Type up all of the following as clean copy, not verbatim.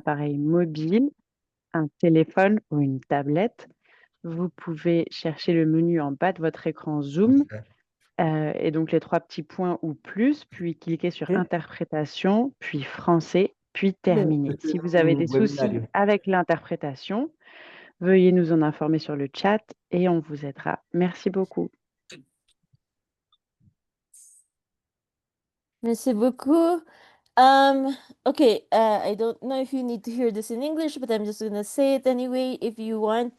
appareil mobile, un téléphone ou une tablette, vous pouvez chercher le menu en bas de votre écran Zoom Ok. et donc les trois petits points ou plus, puis cliquez sur Interprétation, puis Français, puis Terminer. Si vous avez des soucis Webinario. avec l'interprétation, veuillez nous en informer sur le chat et on vous aidera. Merci beaucoup. Merci beaucoup. Okay, I don't know if you need to hear this in English, but I'm just gonna say it anyway. If you want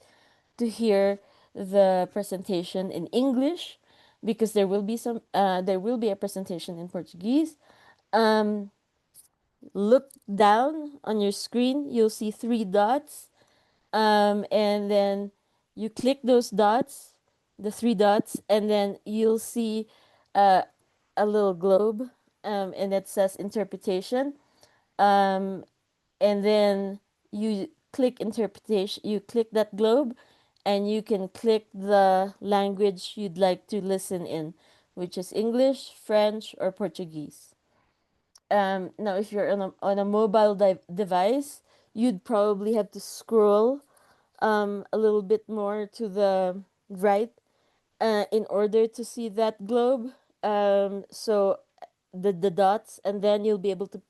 to hear the presentation in English, because there will be a presentation in Portuguese. Look down on your screen, you'll see three dots. And then you click those dots, the three dots, and then you'll see uh, a little globe, and it says interpretation. Um, and then you click interpretation, you click that globe, and you can click the language you'd like to listen in, which is English, French, or Portuguese. Now, if you're on a mobile device, you'd probably have to scroll a little bit more to the right in order to see that globe. So the dots, and then you'll be able to.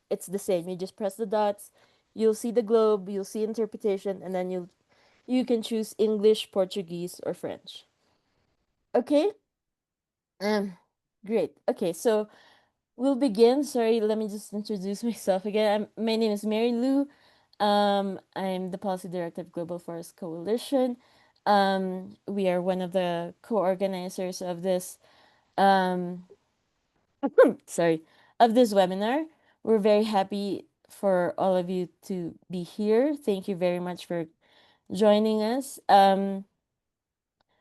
It's the same. You just press the dots. You'll see the globe. You'll see interpretation, and then you can choose English, Portuguese, or French. Okay. Um, Great. Okay, so we'll begin. Sorry, let me just introduce myself again. My name is Mary Lou. I'm the policy director of Global Forest Coalition. We are one of the co-organizers of this, um, sorry, of this webinar. We're very happy for all of you to be here. Thank you very much for joining us.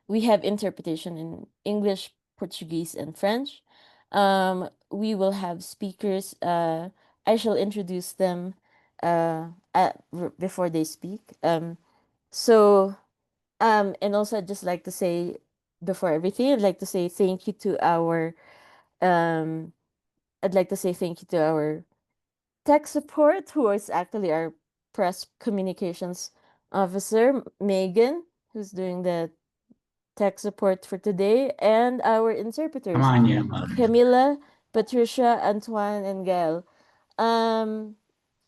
We have interpretation in English, Portuguese, and French. We will have speakers. I shall introduce them before they speak. So, and also I'd just like to say, before everything, I'd like to say thank you to um, I'd like to say thank you to our tech support, who is actually our press communications officer, Megan, who's doing the tech support for today, and our interpreters, Amanhã, mano. Camila, Patricia, Antoine, and Gail.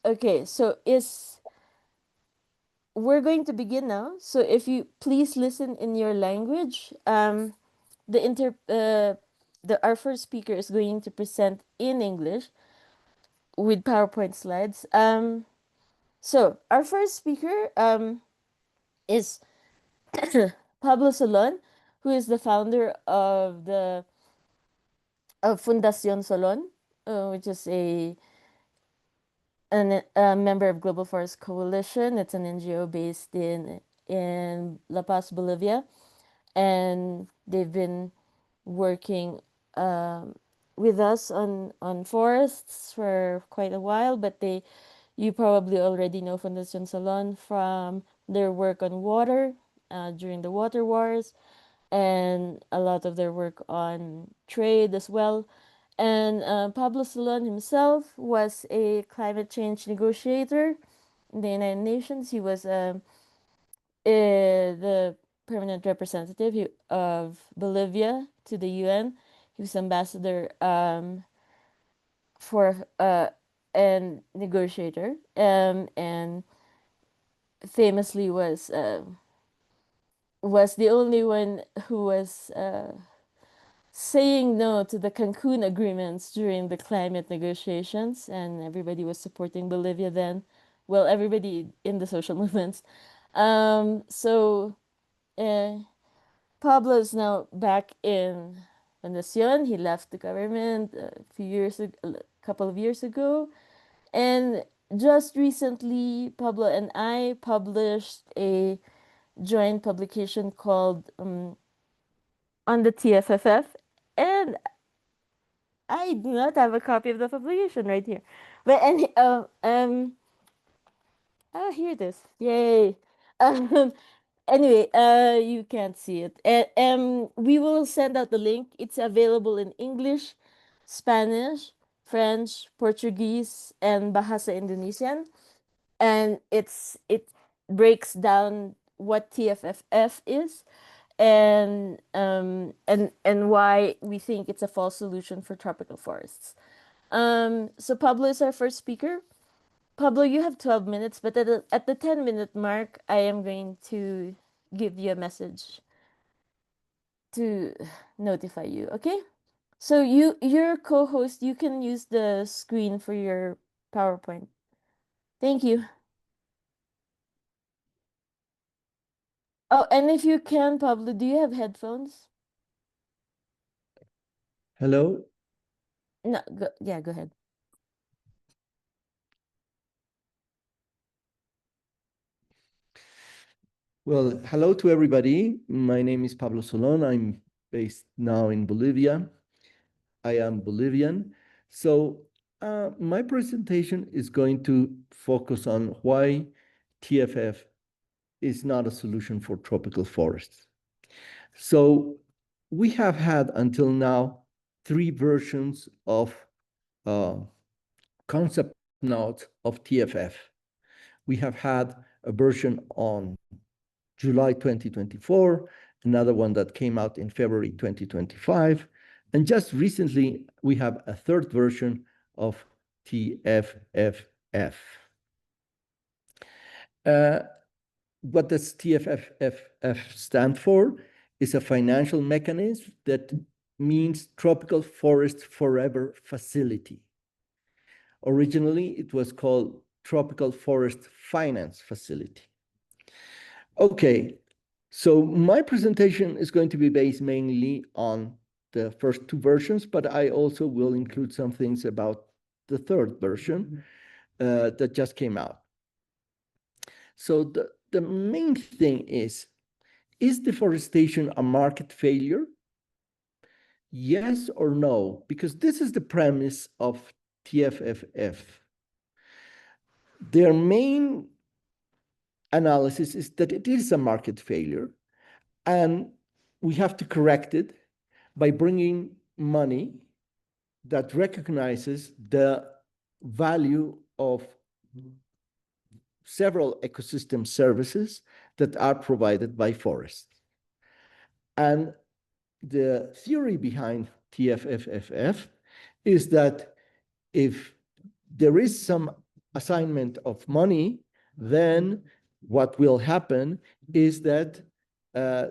Okay, so is we're going to begin now. So if you please listen in your language, our first speaker is going to present in English with PowerPoint slides. So our first speaker is Pablo Solon, who is the founder of the of Fundación Solon, which is a member of Global Forest Coalition. It's an NGO based in La Paz, Bolivia, and they've been working with us on forests for quite a while. But you probably already know Fundación Solon from their work on water during the water wars, and a lot of their work on trade as well. And Pablo Solon himself was a climate change negotiator in the United Nations. He was the permanent representative of Bolivia to the UN. He was ambassador for and negotiator, and famously was the only one who was saying no to the Cancun agreements during the climate negotiations, and everybody was supporting Bolivia then. Well, everybody in the social movements. So Pablo is now back in Fundación. He left the government a couple of years ago, and just recently, Pablo and I published a joint publication called on the TFFF, and I do not have a copy of the publication right here. But oh, here it is. Yay. Um, anyway, you can't see it. We will send out the link. It's available in English, Spanish, French, Portuguese, and Bahasa Indonesian. and it breaks down what TFFF is, and why we think it's a false solution for tropical forests. So Pablo is our first speaker. Pablo, you have 12 minutes, but at the 10-minute mark, I am going to give you a message to notify you, okay? So your co-host, you can use the screen for your PowerPoint. Thank you. Oh, and if you can, Pablo, do you have headphones? Hello. No, yeah, go ahead. Well, hello to everybody. My name is Pablo Solon. I'm based now in Bolivia. I am Bolivian. So my presentation is going to focus on why TFF is not a solution for tropical forests. So we have had until now 3 versions of uh, concept notes of TFF. We have had a version on July 2024, another one that came out in February 2025. And just recently, we have a 3rd version of TFFF. What does TFFF stand for? It's a financial mechanism that means Tropical Forest Forever Facility. Originally, it was called Tropical Forest Finance Facility. Okay, so my presentation is going to be based mainly on the first 2 versions, but I also will include some things about the 3rd version that just came out. So the main thing is deforestation a market failure? Yes or no? Because this is the premise of TFFF. Their main analysis is that it is a market failure, and we have to correct it by bringing money that recognizes the value of several ecosystem services that are provided by forests. And the theory behind TFFF is that if there is some assignment of money, then what will happen is that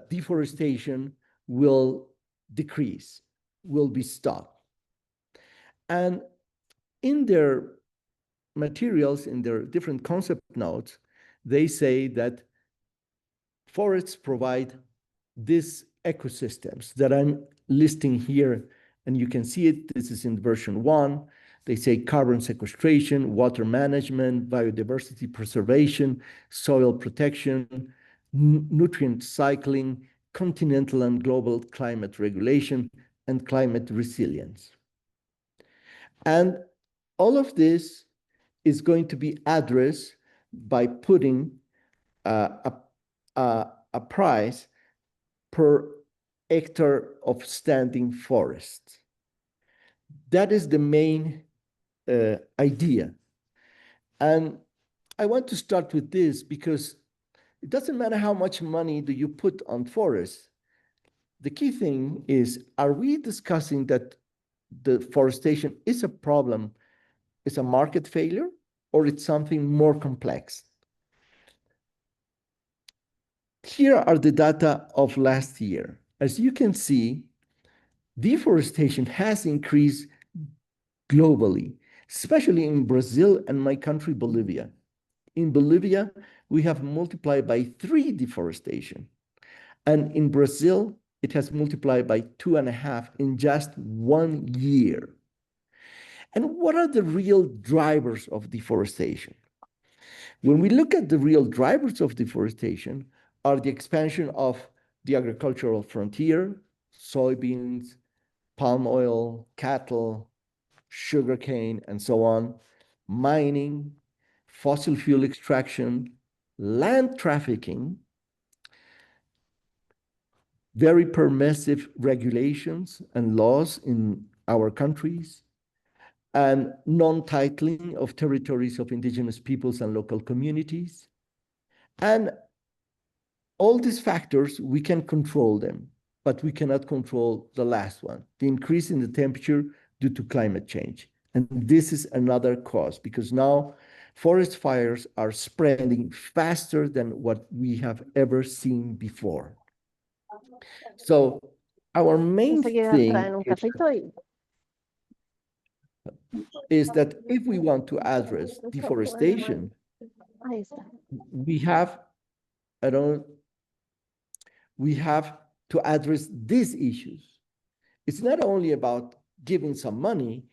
deforestation will decrease, will be stopped. And in their materials, in their different concept notes, they say that forests provide these ecosystems that I'm listing here, and you can see it. This is in version 1. They say carbon sequestration, water management, biodiversity preservation, soil protection, nutrient cycling, continental and global climate regulation, and climate resilience. And all of this is going to be addressed by putting a price per hectare of standing forest. That is the main idea. And I want to start with this because it doesn't matter how much money do you put on forests. The key thing is, are we discussing that deforestation is a problem, is a market failure, or it's something more complex? Here are the data of last year. As you can see, deforestation has increased globally, especially in Brazil and my country, Bolivia. In Bolivia, we have multiplied by 3 deforestation. And in Brazil, it has multiplied by 2.5 in just 1 year. And what are the real drivers of deforestation? When we look at the real drivers of deforestation are the expansion of the agricultural frontier, soybeans, palm oil, cattle, sugarcane, and so on, mining, fossil fuel extraction, land trafficking, very permissive regulations and laws in our countries, and non-titling of territories of indigenous peoples and local communities. And all these factors, we can control them, but we cannot control the last one, the increase in the temperature due to climate change. And this is another cause, because now forest fires are spreading faster than what we have ever seen before. So our main thing is that if we want to address deforestation, we have, we have to address these issues. It's not only about giving some money.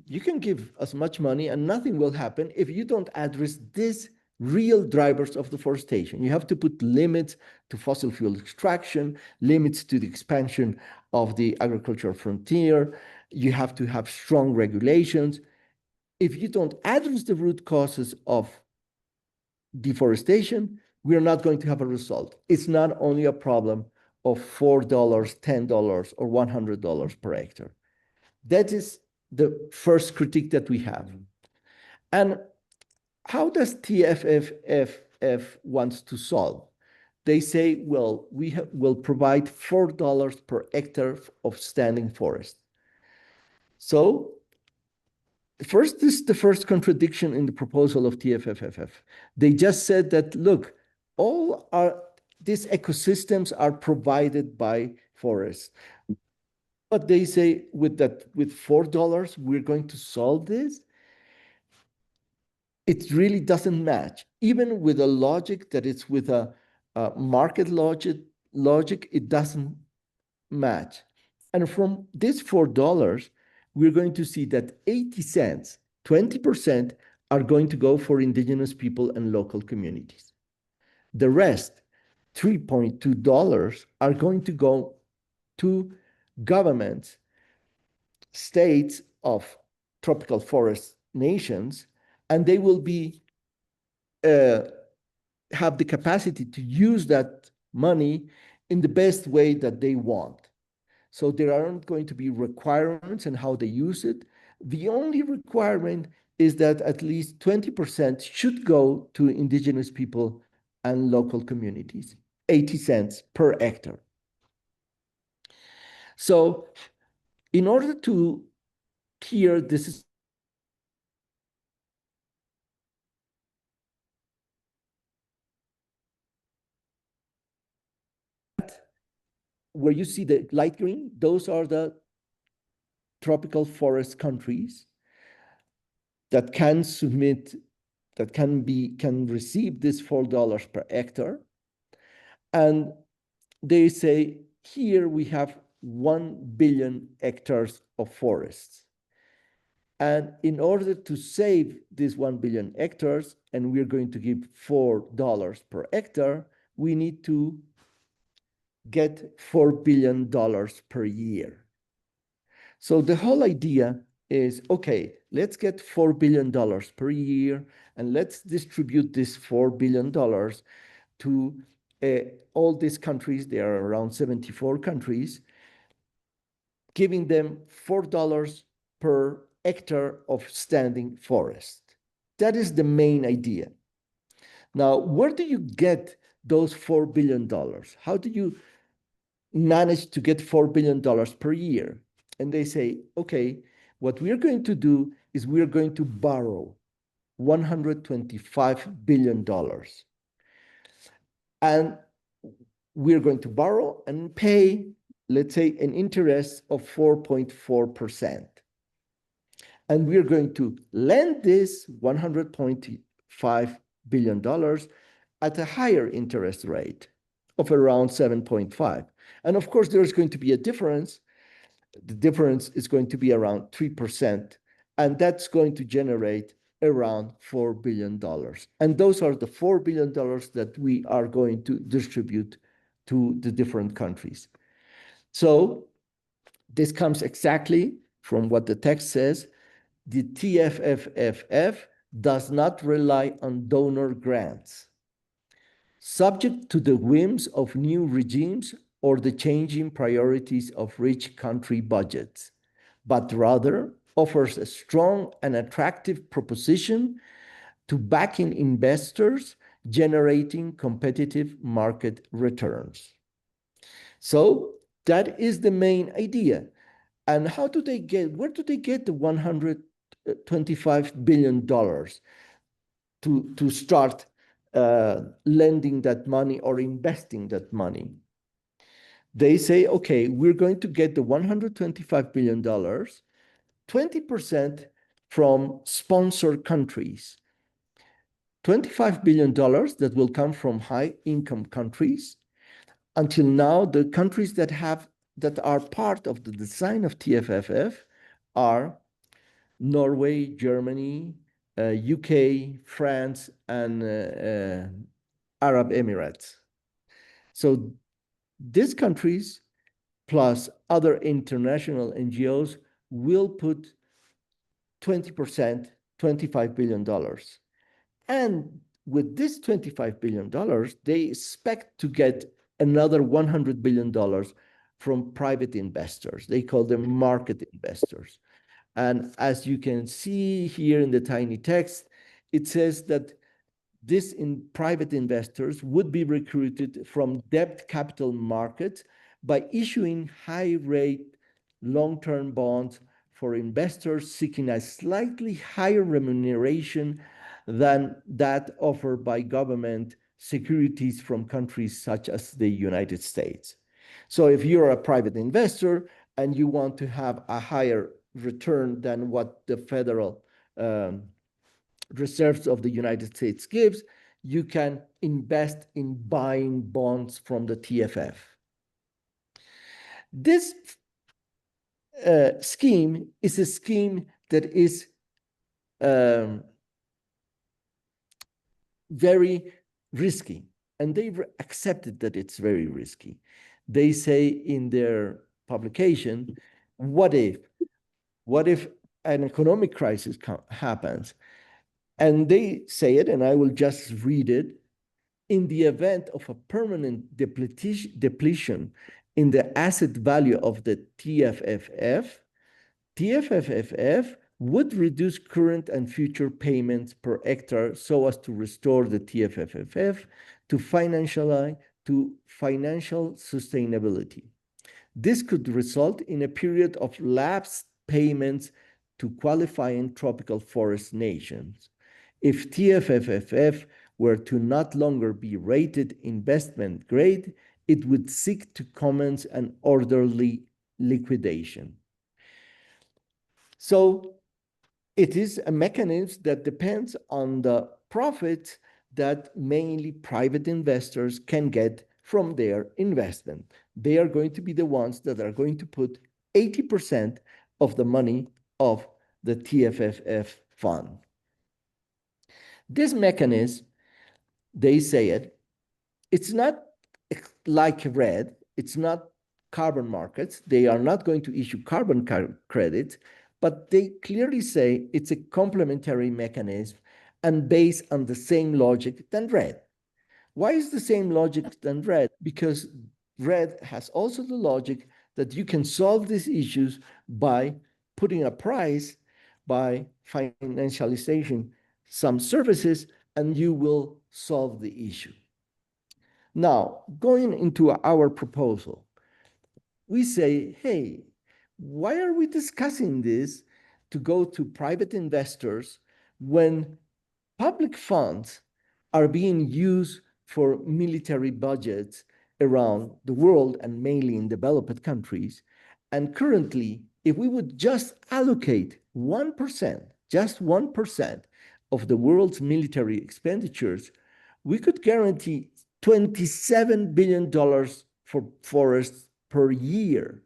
You can give as much money and nothing will happen if you don't address these real drivers of deforestation. You have to put limits to fossil fuel extraction, limits to the expansion of the agricultural frontier. You have to have strong regulations. If you don't address the root causes of deforestation, we're not going to have a result. It's not only a problem of $4, $10, or $100 per hectare. That is the first critique that we have. And how does TFFF wants to solve? They say, well, will provide $4 per hectare of standing forest. So first, this is the first contradiction in the proposal of TFFF. They just said that, look, these ecosystems are provided by forests. But they say with $4, we're going to solve this. It really doesn't match. Even with a logic that it's with a market logic, it doesn't match. And from this $4, we're going to see that 80 cents, 20%, are going to go for indigenous people and local communities. The rest, $3.2, are going to go to governments, states of tropical forest nations, and they will be have the capacity to use that money in the best way that they want. So there aren't going to be requirements on how they use it. The only requirement is that at least 20% should go to indigenous people and local communities, 80 cents per hectare. So in order to clear this, where you see the light green, those are the tropical forest countries that can submit, that can receive this $4 per hectare. And they say, here we have 1 billion hectares of forests. And in order to save these 1 billion hectares, and we're going to give $4 per hectare, we need to get $4 billion per year. So the whole idea is, okay, let's get $4 billion per year, and let's distribute this $4 billion to all these countries. There are around 74 countries, giving them $4 per hectare of standing forest. That is the main idea. Now, where do you get those $4 billion? How do you manage to get $4 billion per year? And they say, okay, what we're going to do is we're going to borrow $125 billion. And we're going to borrow and pay, let's say, an interest of 4.4%. And we're going to lend this $100.5 billion at a higher interest rate of around 7.5. And of course, there's going to be a difference. The difference is going to be around 3%. And that's going to generate around $4 billion. And those are the $4 billion that we are going to distribute to the different countries. So this comes exactly from what the text says. The TFFFF does not rely on donor grants, subject to the whims of new regimes or the changing priorities of rich country budgets, but rather offers a strong and attractive proposition to backing investors, generating competitive market returns. So that is the main idea. And where do they get the $125 billion to start lending that money or investing that money? They say, okay, we're going to get the $125 billion, 20% from sponsor countries, $25 billion that will come from high-income countries. Until now, the countries that are part of the design of TFFF are Norway, Germany, UK, France, and Arab Emirates. So these countries, plus other international NGOs, will put 20%, $25 billion. And with this $25 billion, they expect to get another $100 billion from private investors. They call them market investors. And as you can see here in the tiny text, it says that this private investors would be recruited from debt capital markets by issuing high-rate long-term bonds for investors seeking a slightly higher remuneration than that offered by government securities from countries such as the United States. So if you're a private investor and you want to have a higher return than what the federal reserves of the United States gives, you can invest in buying bonds from the TFF. This scheme is a scheme that is very risky, and they've accepted that it's very risky. They say in their publication, what if an economic crisis happens? And they say it, and I will just read it. In the event of a permanent depletion in the asset value of the TFFF, TFFF would reduce current and future payments per hectare so as to restore the TFFF to financial sustainability. This could result in a period of lapsed payments to qualifying tropical forest nations. If TFFF were to not longer be rated investment grade, it would seek to commence an orderly liquidation. So it is a mechanism that depends on the profits that mainly private investors can get from their investment. They are going to be the ones that are going to put 80% of the money of the TFFF fund. This mechanism, they say it's not like RED, it's not carbon markets. They are not going to issue carbon credits, but they clearly say it's a complementary mechanism and based on the same logic than RED. Why is the same logic than RED? Because RED has also the logic that you can solve these issues by putting a price, by financialization some services, and you will solve the issue. Now, going into our proposal, we say, hey, why are we discussing this to go to private investors when public funds are being used for military budgets around the world and mainly in developed countries? And currently, if we would just allocate 1%, just 1% of the world's military expenditures, we could guarantee $27 billion for forests per year.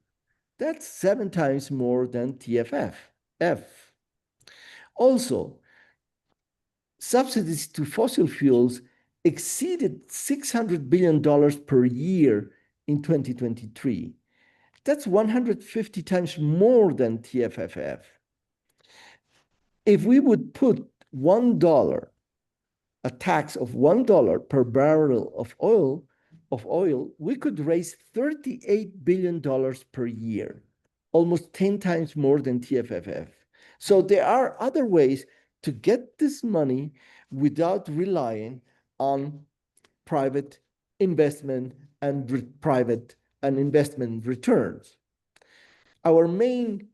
That's 7 times more than TFFF. Also, subsidies to fossil fuels exceeded $600 billion per year in 2023. That's 150 times more than TFFF. If we would put $1, a tax of $1 per barrel of oil, we could raise $38 billion per year, almost 10 times more than TFFF. So there are other ways to get this money without relying on private investment and private and investment returns. Our main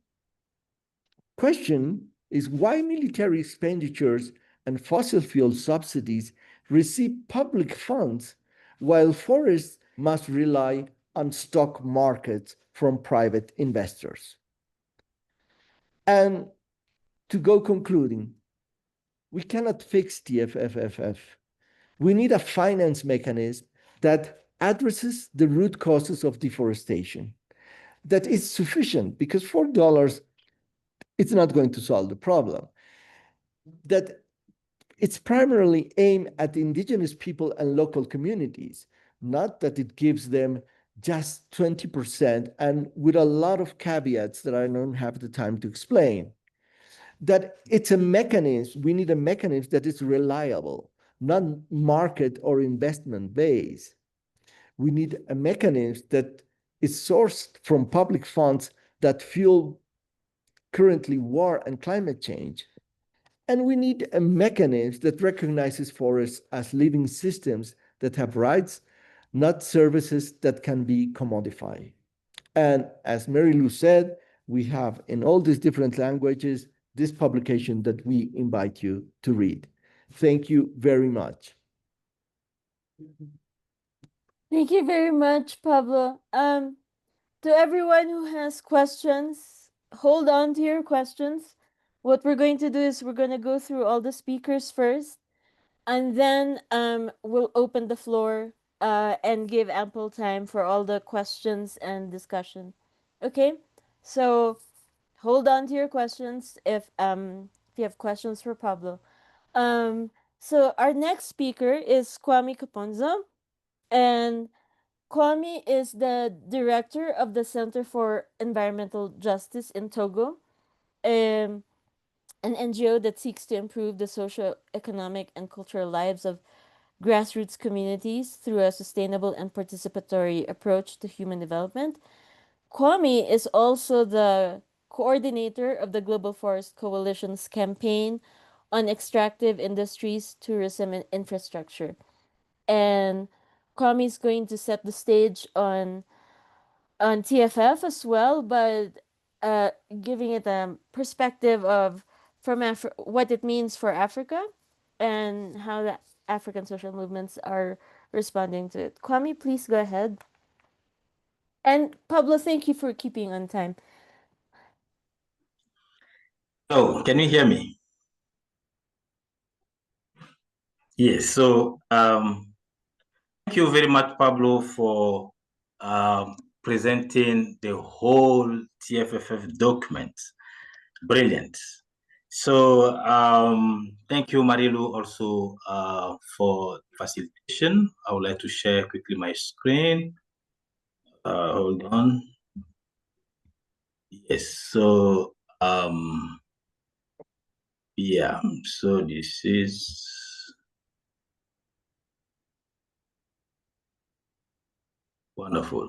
question is why military expenditures and fossil fuel subsidies receive public funds while forests must rely on stock markets from private investors. And to go concluding, we cannot fix TFFF. We need a finance mechanism that addresses the root causes of deforestation, that is sufficient, because $4, it's not going to solve the problem. That it's primarily aimed at indigenous people and local communities, not that it gives them just 20% and with a lot of caveats that I don't have the time to explain. That it's a mechanism, we need a mechanism that is reliable, not market or investment based. We need a mechanism that is sourced from public funds that fuel currently war and climate change. And we need a mechanism that recognizes forests as living systems that have rights, not services that can be commodified. And as Mary Lou said, we have in all these different languages this publication that we invite you to read. Thank you very much. Thank you very much, Pablo. To everyone who has questions, hold on to your questions. What we're going to do is we're going to go through all the speakers first, and then we'll open the floor and give ample time for all the questions and discussion. Okay, so hold on to your questions if you have questions for Pablo. So our next speaker is Kwame Kaponzo, and Kwame is the director of the Center for Environmental Justice in Togo, an NGO that seeks to improve the social, economic, and cultural lives of grassroots communities through a sustainable and participatory approach to human development. Kwame is also the coordinator of the Global Forest Coalition's campaign on extractive industries, tourism, and infrastructure. And Kwame is going to set the stage on TFF as well, but giving it a perspective of what it means for Africa and how the African social movements are responding to it. Kwame, please go ahead. And Pablo, thank you for keeping on time. Oh, can you hear me? Yes, so thank you very much, Pablo, for presenting the whole TFFF document. Brilliant. So thank you, Marilu, also for facilitation. I would like to share quickly my screen. Hold on. Yes, so yeah, so this is wonderful.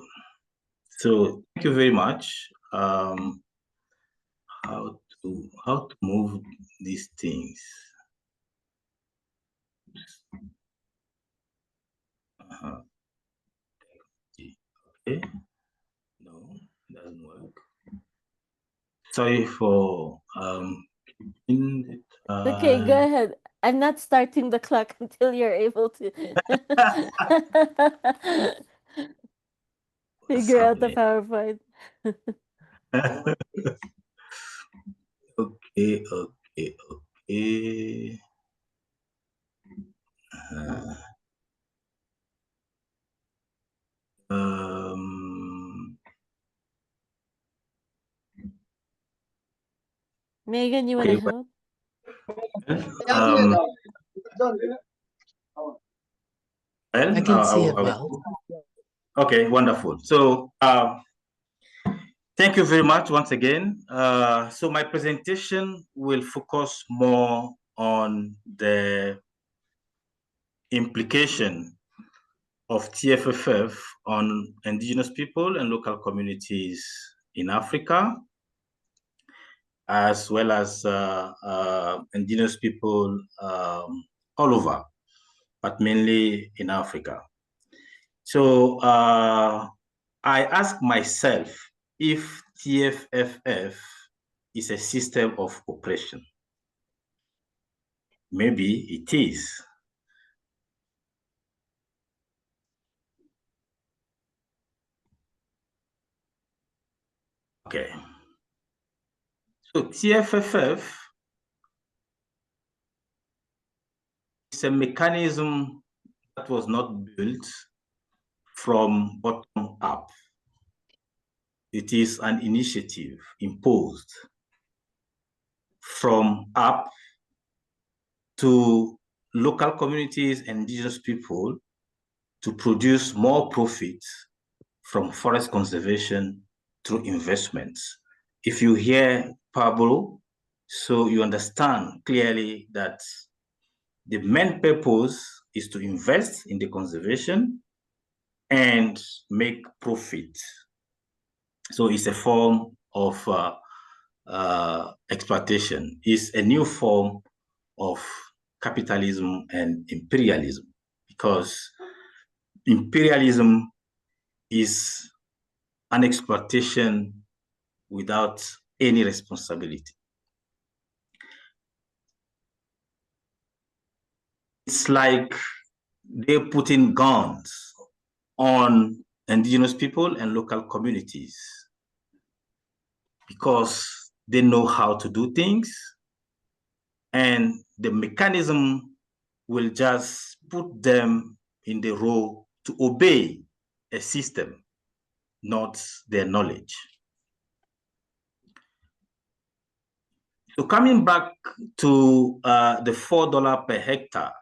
So thank you very much. How to move these things? Okay. No, it doesn't work. Sorry for Okay, go ahead. I'm not starting the clock until you're able to figure out the PowerPoint. Okay. Megan, you want to help? I can see it well. Okay, wonderful. So thank you very much once again. So my presentation will focus more on the implication of TFFF on indigenous people and local communities in Africa. as well as indigenous people all over, but mainly in Africa. So I ask myself if TFFF is a system of oppression. Maybe it is. Okay. So TFFF is a mechanism that was not built from bottom up. It is an initiative imposed from up to local communities and indigenous people to produce more profits from forest conservation through investments. If you hear Pablo, so you understand clearly that the main purpose is to invest in the conservation and make profit. So it's a form of exploitation. It's a new form of capitalism and imperialism, because imperialism is an exploitation without any responsibility. It's like they're putting guns on indigenous people and local communities because they know how to do things, and the mechanism will just put them in the role to obey a system, not their knowledge. So coming back to the $4 per hectare,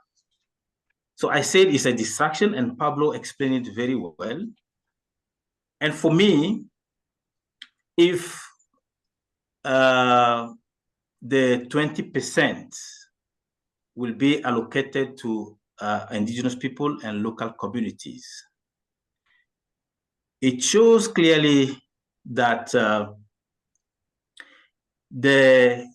so I said it's a distraction, and Pablo explained it very well. And for me, if the 20% will be allocated to indigenous people and local communities, it shows clearly that the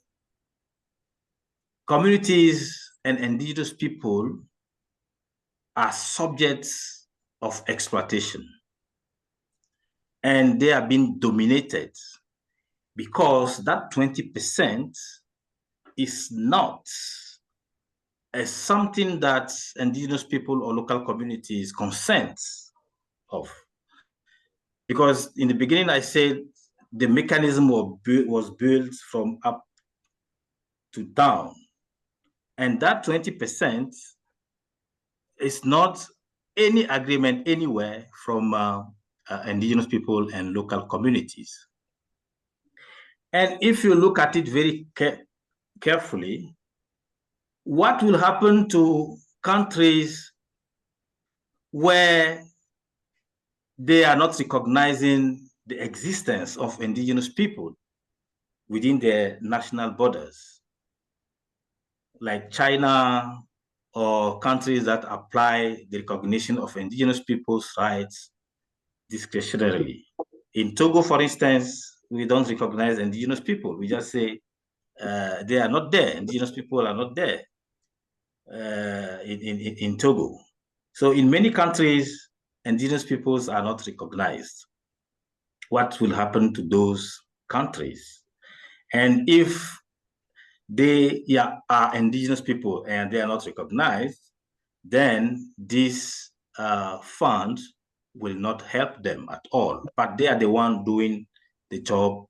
communities and indigenous people are subjects of exploitation, and they are being dominated because that 20% is not something that indigenous people or local communities consent of. Because in the beginning, I said the mechanism was built from up to down, and that 20% is not any agreement anywhere from indigenous people and local communities. And if you look at it very carefully, what will happen to countries where they are not recognizing the existence of indigenous people within their national borders, like China, or countries that apply the recognition of indigenous people's rights discretionarily? In Togo, for instance, we don't recognize indigenous people. We just say they are not there. Indigenous people are not there in Togo. So in many countries, indigenous peoples are not recognized. What will happen to those countries? And if they are indigenous people and they are not recognized, then this fund will not help them at all. But they are the one doing the job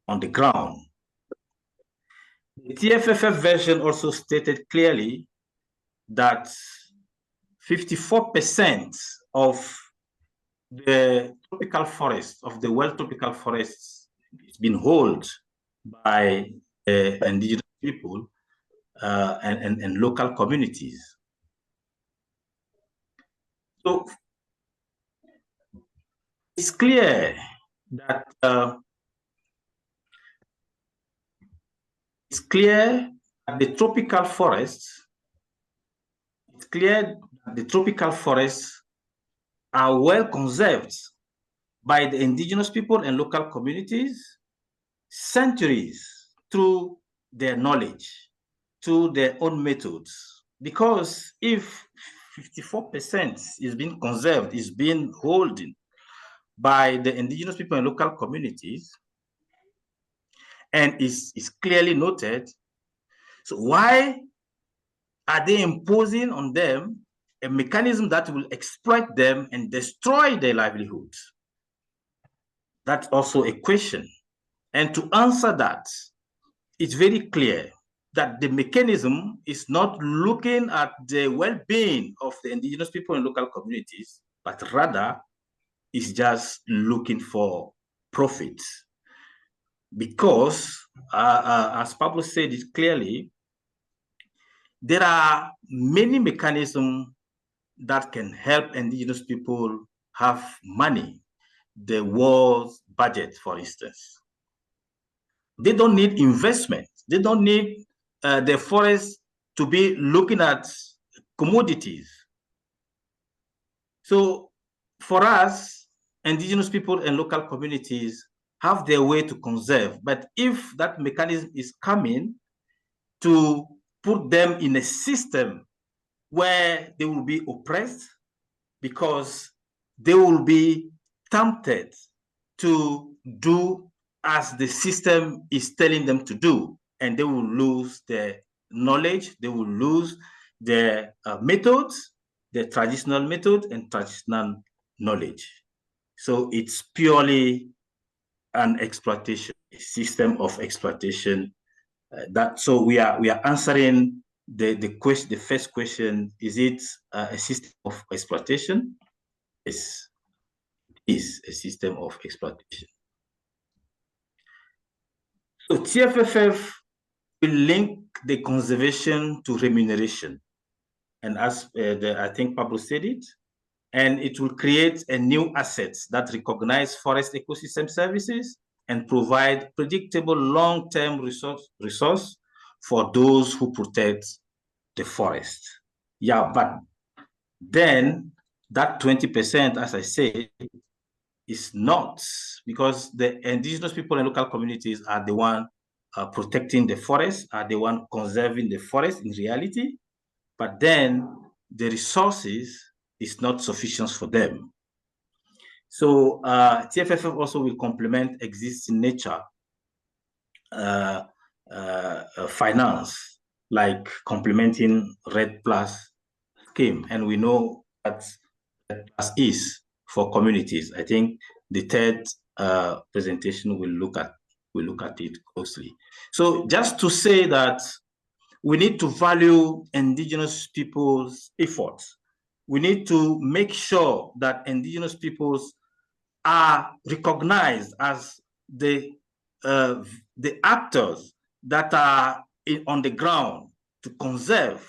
on the ground. The TFFF version also stated clearly that 54% of the tropical forests, of the world tropical forests, has been held by indigenous people and local communities. So it's clear that the tropical forests, are well conserved by the indigenous people and local communities centuries through their knowledge, through their own methods. Because if 54% is being conserved, is being holding by the indigenous people and local communities, and is clearly noted, so why are they imposing on them a mechanism that will exploit them and destroy their livelihoods? That's also a question. And to answer that, it's very clear that the mechanism is not looking at the well-being of the indigenous people and local communities, but rather is just looking for profit. Because, as Pablo said it clearly, there are many mechanisms that can help indigenous people have money. The world's budget, for instance. They don't need investment. They don't need the forest to be looking at commodities. So for us, indigenous people and local communities have their way to conserve. But if that mechanism is coming to put them in a system where they will be oppressed because they will be tempted to do as the system is telling them to do, and they will lose their knowledge, they will lose their methods, their traditional method and traditional knowledge. So it's purely an exploitation, a system of exploitation. So we are answering the first question: is it a system of exploitation? Yes, it is a system of exploitation. So TFFF will link the conservation to remuneration, and as I think Pablo said it, and it will create a new assets that recognize forest ecosystem services and provide predictable long-term resource for those who protect the forest. Yeah, but then that 20%, as I say, is not, because the indigenous people and local communities are the one protecting the forest, are the one conserving the forest in reality, but then the resources is not sufficient for them. So TFFF also will complement existing nature finance, like complementing REDD+ scheme, and we know that REDD+ is for communities. I think the third presentation will look at it closely. So just to say that we need to value indigenous people's efforts. We need to make sure that indigenous peoples are recognized as the actors that are on the ground to conserve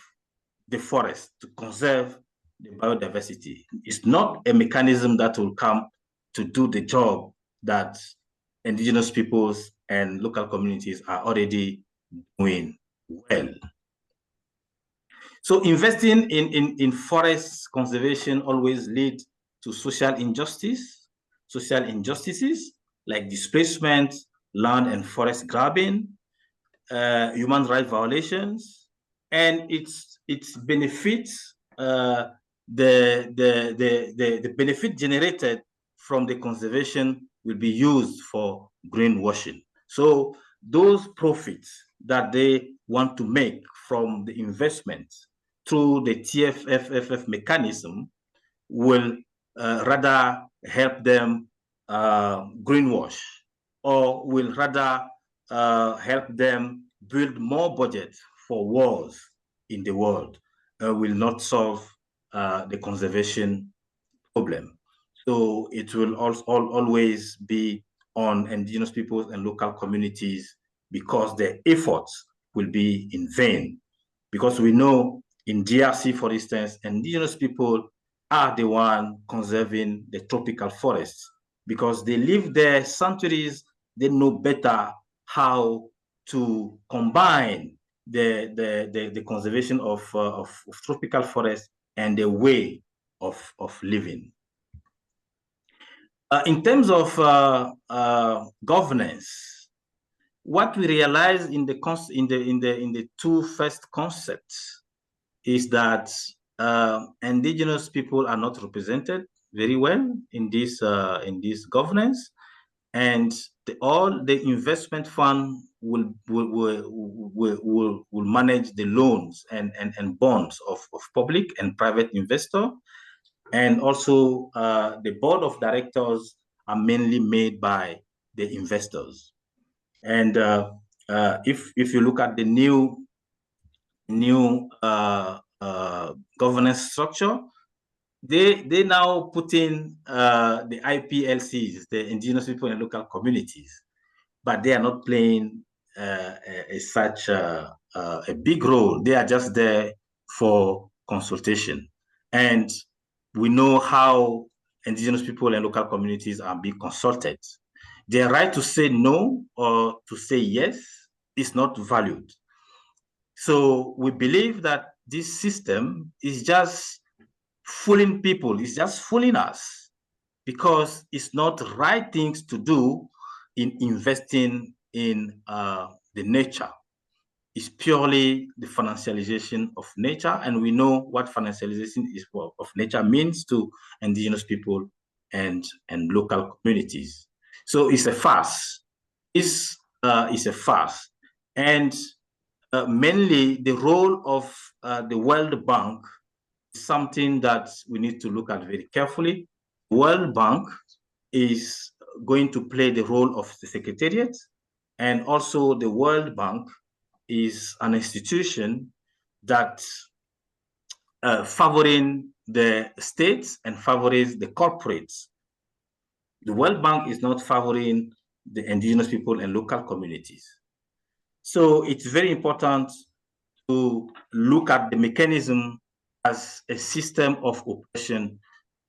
the forest, to conserve the biodiversity. It's not a mechanism that will come to do the job that indigenous peoples and local communities are already doing well. So investing in forest conservation always leads to social injustices like displacement, land and forest grabbing, human rights violations, and its benefits, the benefit generated from the conservation will be used for greenwashing. So those profits that they want to make from the investment through the TFFF mechanism will rather help them greenwash, or will rather help them build more budget for wars in the world, will not solve the conservation problem. So it will always be on indigenous peoples and local communities, because their efforts will be in vain. Because we know in DRC, for instance, indigenous people are the one conserving the tropical forests, because they live there centuries. They know better how to combine the conservation of tropical forests and the way of living. In terms of governance, what we realize in the two first concepts is that indigenous people are not represented very well in this governance, and all the investment fund will manage the loans and bonds of public and private investor, and also the board of directors are mainly made by the investors. And if you look at the new governance structure, they now put in the IPLCs, the Indigenous People and Local Communities, but they are not playing such a big role. They are just there for consultation. And we know how Indigenous people and local communities are being consulted. Their right to say no or to say yes is not valued. So we believe that this system is just fooling people, it's just fooling us, because it's not the right things to do in investing in the nature. Is purely the financialization of nature, and we know what financialization of nature means to indigenous people and local communities. So it's a farce. This is a farce, and mainly the role of the World Bank is something that we need to look at very carefully. World Bank is going to play the role of the Secretariat, and also the World Bank is an institution that favoring the states and favors the corporates. The World Bank is not favoring the indigenous people and local communities. So it's very important to look at the mechanism as a system of oppression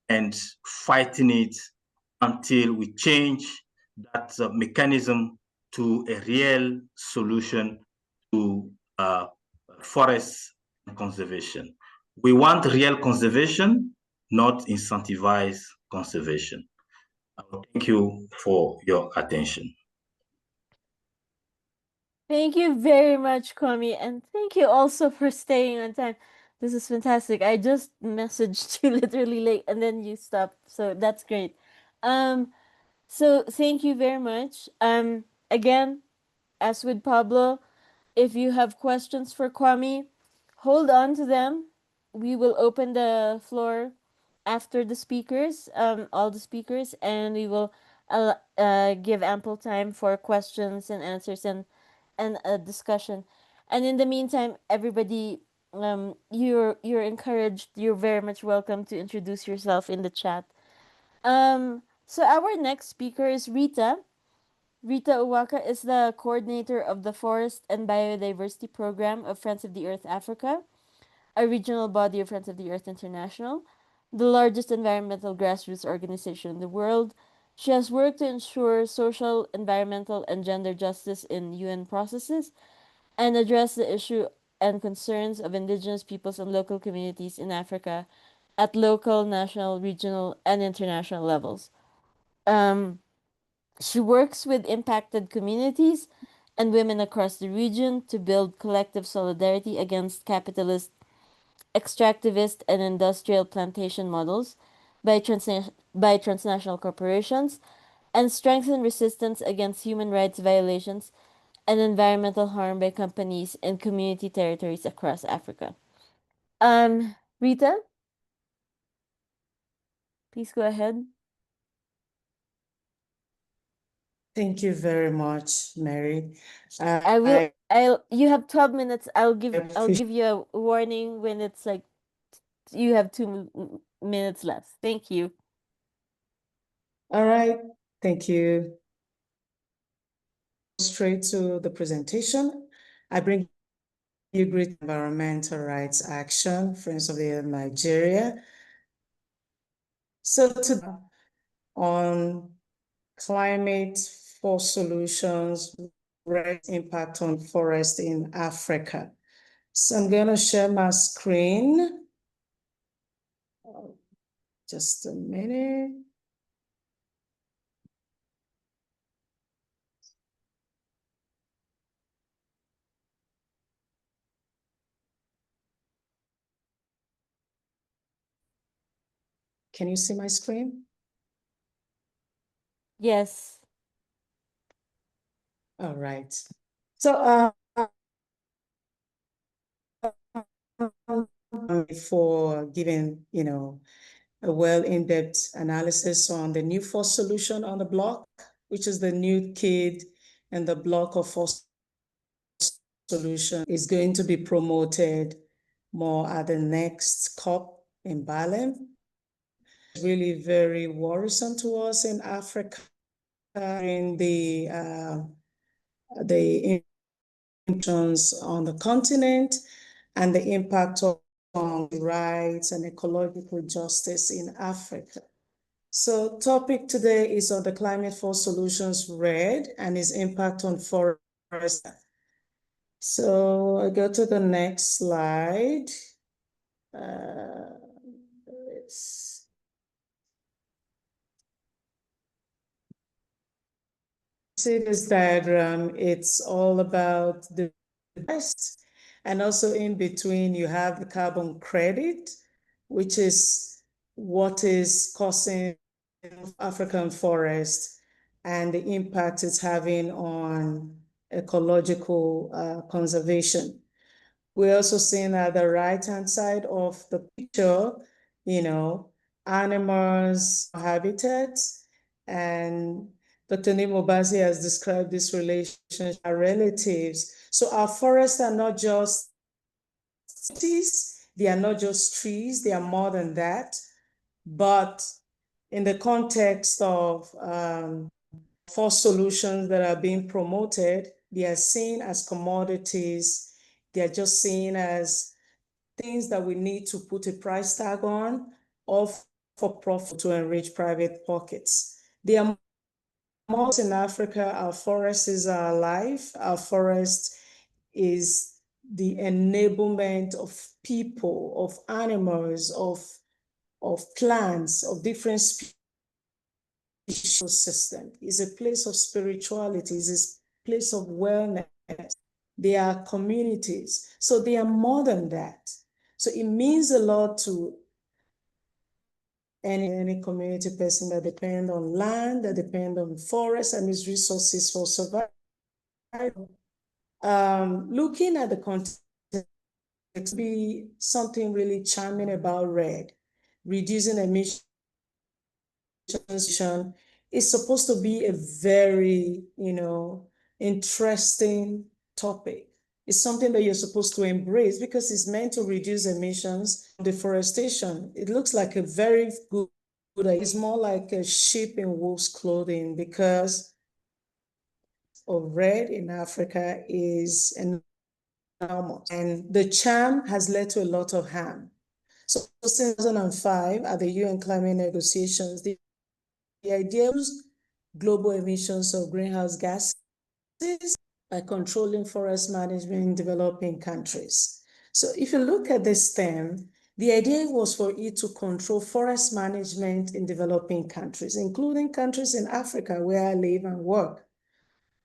and fighting it until we change that mechanism to a real solution to forest conservation. We want real conservation, not incentivize conservation. Thank you for your attention. Thank you very much, Kwame, and thank you also for staying on time. This is fantastic. I just messaged you literally late and then you stopped, so that's great. So thank you very much. Again, as with Pablo, if you have questions for Kwame, hold on to them. We will open the floor after the speakers, all the speakers, and we will give ample time for questions and answers and a discussion. And in the meantime, everybody, you're encouraged. You're very much welcome to introduce yourself in the chat. So our next speaker is Rita. Rita Uwaka is the coordinator of the Forest and Biodiversity Program of Friends of the Earth Africa, a regional body of Friends of the Earth International, the largest environmental grassroots organization in the world. She has worked to ensure social, environmental, and gender justice in UN processes and address the issue and concerns of indigenous peoples and local communities in Africa at local, national, regional, and international levels. She works with impacted communities and women across the region to build collective solidarity against capitalist, extractivist, and industrial plantation models by transnational corporations and strengthen resistance against human rights violations and environmental harm by companies in community territories across Africa. Rita, please go ahead. Thank you very much, Mary. You have 12 minutes. I'll give you a warning when it's like you have 2 minutes left. Thank you. All right, thank you. Straight to the presentation. I bring you great environmental rights action, Friends of the Earth Nigeria. So today on climate for solutions, impact on forest in Africa. So I'm going to share my screen. Just a minute. Can you see my screen? Yes. All right. So for giving, a well in-depth analysis on the new force solution on the block, which is the new kid and the block of force solution is going to be promoted more at the next COP in Bali. It's really very worrisome to us in Africa in the intentions on the continent and the impact on rights and ecological justice in Africa. So topic today is on the climate force solutions RED and its impact on forest. So I go to the next slide. See this diagram, it's all about the best, and also in between you have the carbon credit, which is what is causing African forest and the impact it's having on ecological conservation. We're also seeing at the right-hand side of the picture, animals, habitats, and Dr. Nimobasi has described this relationship, our relatives. So our forests are not just cities, they are not just trees, they are more than that. But in the context of forest solutions that are being promoted, they are seen as commodities. They are just seen as things that we need to put a price tag on, or for profit to enrich private pockets. They are more in Africa. Our forest is our life. Our forest is the enablement of people, of animals, of plants, of different species. System is a place of spirituality, is a place of wellness. They are communities, so they are more than that. So it means a lot to any community person that depend on land, that depend on forests and its resources for survival. Looking at the context, it be something really charming about RED, reducing emissions. Is supposed to be a very, interesting topic. It's something that you're supposed to embrace because it's meant to reduce emissions, deforestation. It looks like a very good idea. It's more like a sheep in wolf's clothing because of RED in Africa is enormous. And the charm has led to a lot of harm. So since 2005 at the UN climate negotiations, the idea was global emissions of greenhouse gases by controlling forest management in developing countries. So if you look at this theme, the idea was for it to control forest management in developing countries, including countries in Africa where I live and work.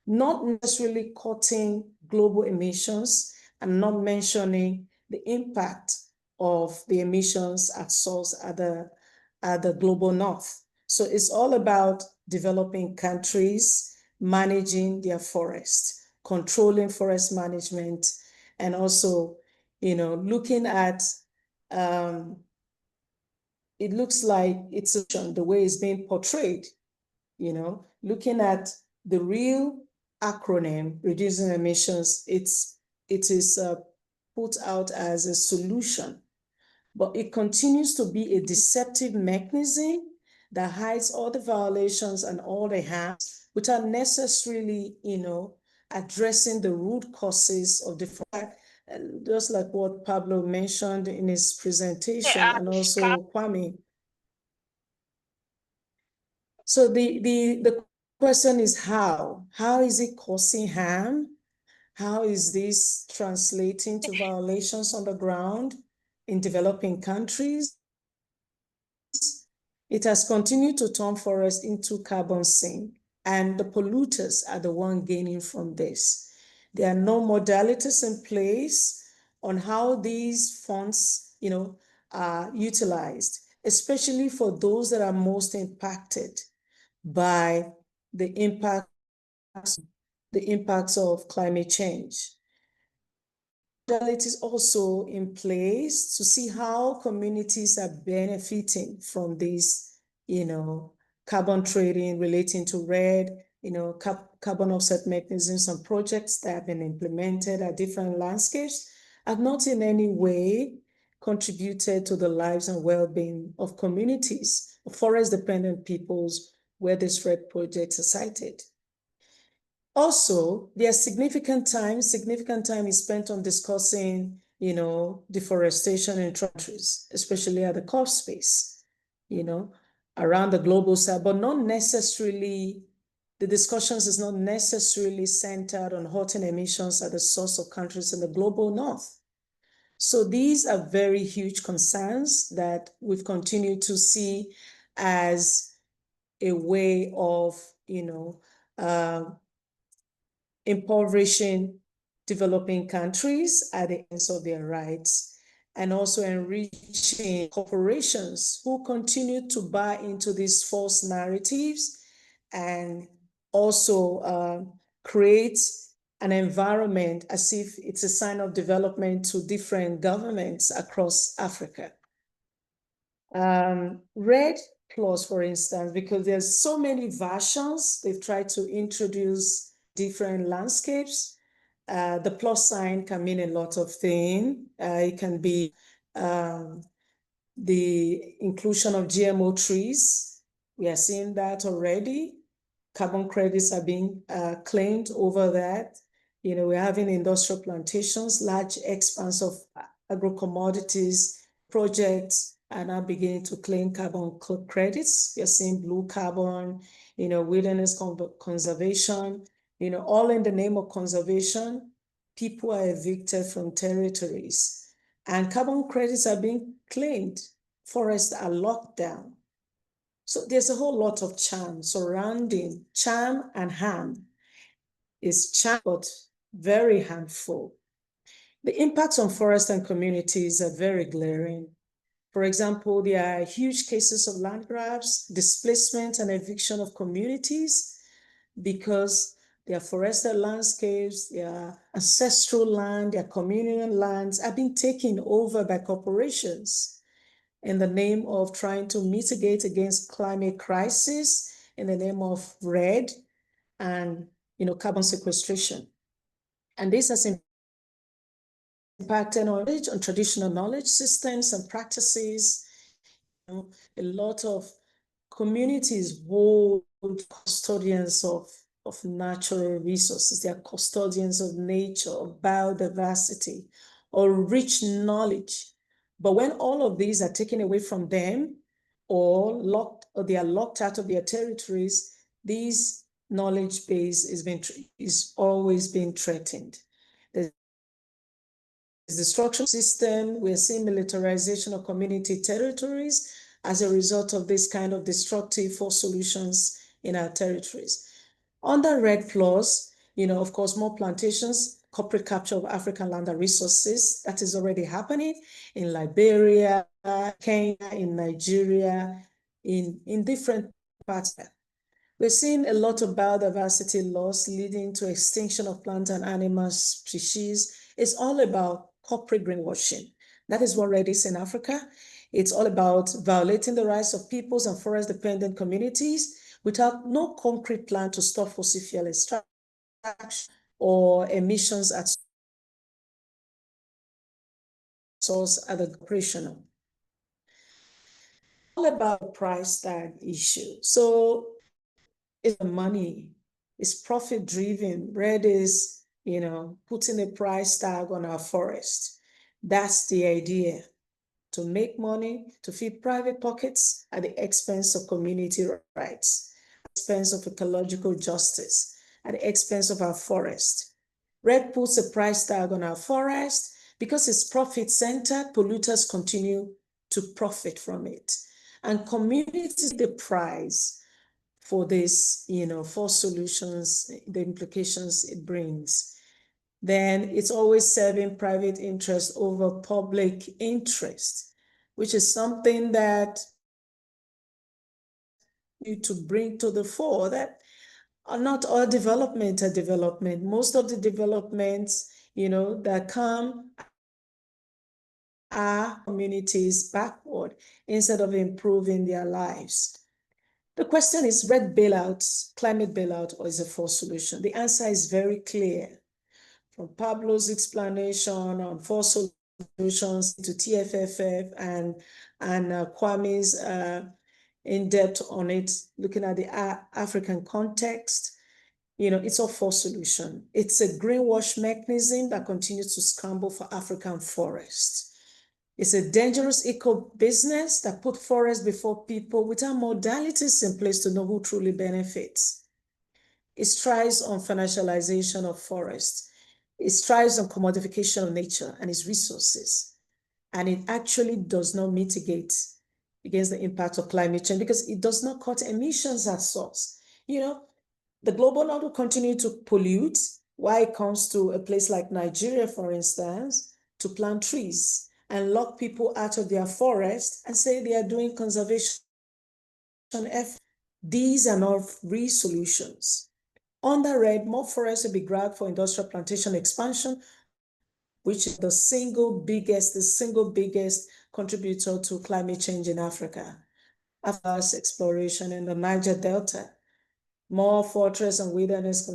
Not necessarily cutting global emissions and not mentioning the impact of the emissions at source at the global north. So it's all about developing countries managing their forests, controlling forest management, and also, looking at, it looks like it's the way it's being portrayed, looking at the real acronym, reducing emissions, it is put out as a solution, but it continues to be a deceptive mechanism that hides all the violations and all the harms without necessarily, addressing the root causes of the fact, just like what Pablo mentioned in his presentation, and also Kwame. So the question is how? How is it causing harm? How is this translating to violations on the ground in developing countries? It has continued to turn forests into carbon sink, and the polluters are the one gaining from this. There are no modalities in place on how these funds, are utilized. especially for those that are most impacted by the impacts of climate change. Modalities also in place to see how communities are benefiting from this, carbon trading relating to REDD, carbon offset mechanisms and projects that have been implemented at different landscapes have not in any way contributed to the lives and well-being of communities, of forest-dependent peoples where these REDD projects are cited. Also, there's significant time is spent on discussing, deforestation in countries, especially at the COP space, around the global south, but not necessarily, the discussions is not necessarily centered on halting emissions at the source of countries in the global north. So these are very huge concerns that we've continued to see as a way of, impoverishing developing countries at the ends of their rights, and also enriching corporations who continue to buy into these false narratives and also create an environment as if it's a sign of development to different governments across Africa. REDD Plus, for instance, because there's so many versions, they've tried to introduce different landscapes. The plus sign can mean a lot of things. It can be the inclusion of GMO trees. We are seeing that already. Carbon credits are being claimed over that. We're having industrial plantations, large expanse of agro-commodities projects are now beginning to claim carbon credits. We're seeing blue carbon, wilderness conservation, all in the name of conservation. People are evicted from territories and carbon credits are being claimed. Forests are locked down. So there's a whole lot of charm surrounding. Charm and harm is charm, but very harmful. The impacts on forests and communities are very glaring. For example, there are huge cases of land grabs, displacement and eviction of communities because their forested landscapes, their ancestral land, their communal lands are being taken over by corporations in the name of trying to mitigate against climate crisis, in the name of REDD and carbon sequestration. And this has impacted on traditional knowledge systems and practices. A lot of communities hold custodians of natural resources. They are custodians of nature, of biodiversity, or rich knowledge. But when all of these are taken away from them or they are locked out of their territories, these knowledge base is always being threatened. There's destruction system. We're seeing militarization of community territories as a result of this kind of destructive force solutions in our territories. Under REDD Plus, of course, more plantations, corporate capture of African land and resources, that is already happening in Liberia, Kenya, in Nigeria, in different parts. We're seeing a lot of biodiversity loss leading to extinction of plant and animal species. It's all about corporate greenwashing. That is what REDD is in Africa. It's all about violating the rights of peoples and forest-dependent communities without no concrete plan to stop fossil fuel extraction or emissions at source at the operational. All about the price tag issue. So it's money, it's profit-driven. REDD is, putting a price tag on our forest. That's the idea, to make money, to feed private pockets at the expense of community rights, at the expense of ecological justice, at the expense of our forest. REDD puts a price tag on our forest because it's profit-centered. Polluters continue to profit from it. And communities pay the price for this, for solutions, the implications it brings. Then it's always serving private interest over public interest, which is something that to bring to the fore that not all development are development. Most of the developments, that come are communities backward instead of improving their lives. The question is red bailout, climate bailout, or is a false solution? The answer is very clear. From Pablo's explanation on false solutions to TFFF and Kwame's in depth on it, looking at the African context, it's a false solution. It's a greenwash mechanism that continues to scramble for African forests. It's a dangerous eco-business that put forests before people without modalities in place to know who truly benefits. It strives on financialization of forests. It strives on commodification of nature and its resources. And it actually does not mitigate against the impact of climate change because it does not cut emissions at source. The global north will continue to pollute while it comes to a place like Nigeria, for instance, to plant trees and lock people out of their forests and say they are doing conservation efforts. These are not real solutions. On the red, more forests will be grabbed for industrial plantation expansion, which is the single biggest contributor to climate change in Africa. After exploration in the Niger Delta, more forest and wilderness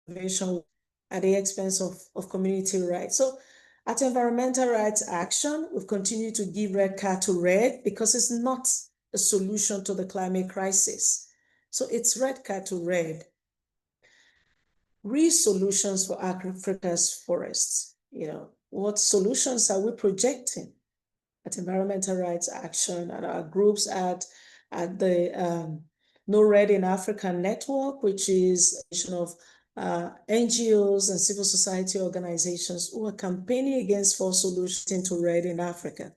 conservation at the expense of community rights. So at Environmental Rights Action, we've continued to give red card to red because it's not a solution to the climate crisis. So it's red card to red. Real solutions for Africa's forests. What solutions are we projecting at Environmental Rights Action and our groups at the No Red in Africa Network, which is a nation of NGOs and civil society organizations who are campaigning against for solutions to red in Africa.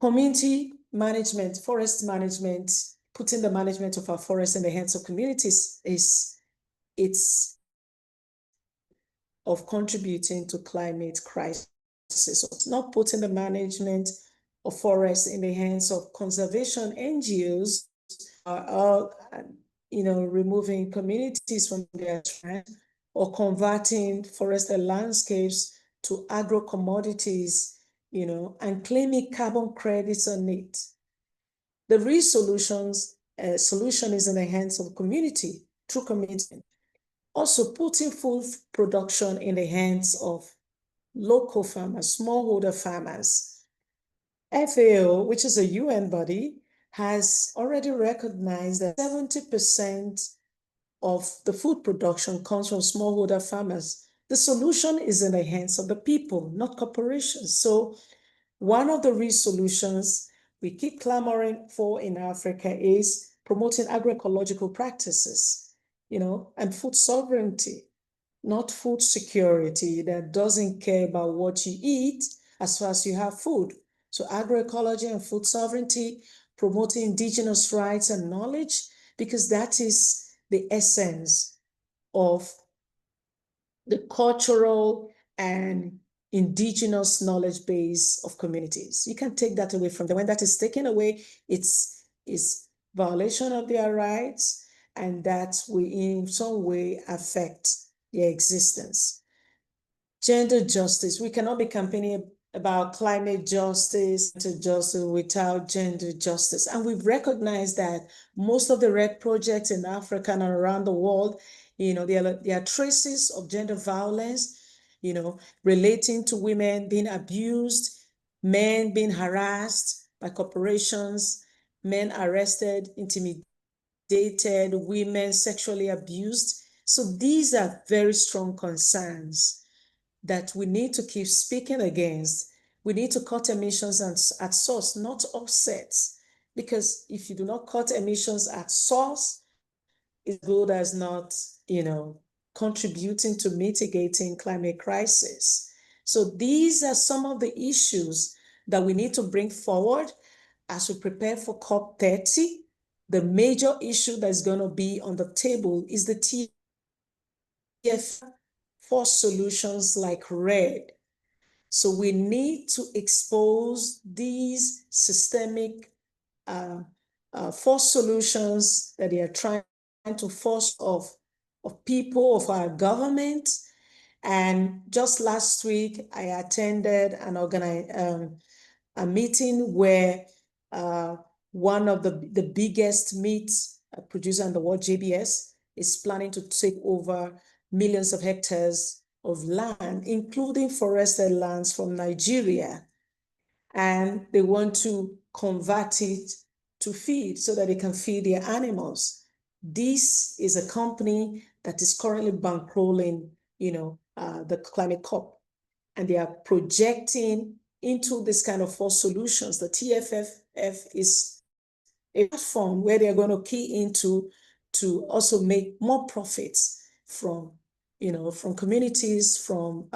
Community management, forest management, putting the management of our forests in the hands of communities it's of contributing to climate crisis. So it's not putting the management of forests in the hands of conservation NGOs or removing communities from their land or converting forested landscapes to agro-commodities, and claiming carbon credits on it. The real solution is in the hands of community, through community. Also putting food production in the hands of local farmers, smallholder farmers. FAO, which is a UN body, has already recognized that 70% of the food production comes from smallholder farmers. The solution is in the hands of the people, not corporations. So one of the real solutions we keep clamoring for in Africa is promoting agroecological practices, and food sovereignty, not food security that doesn't care about what you eat as far as you have food. So agroecology and food sovereignty, promoting indigenous rights and knowledge, because that is the essence of the cultural and indigenous knowledge base of communities. You can take that away from them. When that is taken away, it's violation of their rights, and that will in some way affect their existence. Gender justice. We cannot be campaigning about climate justice without gender justice. And we've recognized that most of the RED projects in Africa and around the world, there are traces of gender violence, relating to women being abused, men being harassed by corporations, men arrested, intimidated, women sexually abused. So these are very strong concerns that we need to keep speaking against. We need to cut emissions at source, not offsets. Because if you do not cut emissions at source, it's good as not, contributing to mitigating climate crisis. So these are some of the issues that we need to bring forward as we prepare for COP30. The major issue that's going to be on the table is the TFFF for solutions like RED. So we need to expose these systemic force solutions that they are trying to force of people, of our government. And just last week, I attended a meeting where one of the biggest meat producer in the world, JBS, is planning to take over millions of hectares of land, including forested lands from Nigeria. And they want to convert it to feed so that they can feed their animals. This is a company that is currently bankrolling, the climate COP, and they are projecting into this kind of forced solutions. The TFFF is a platform where they are going to key into to also make more profits from communities, from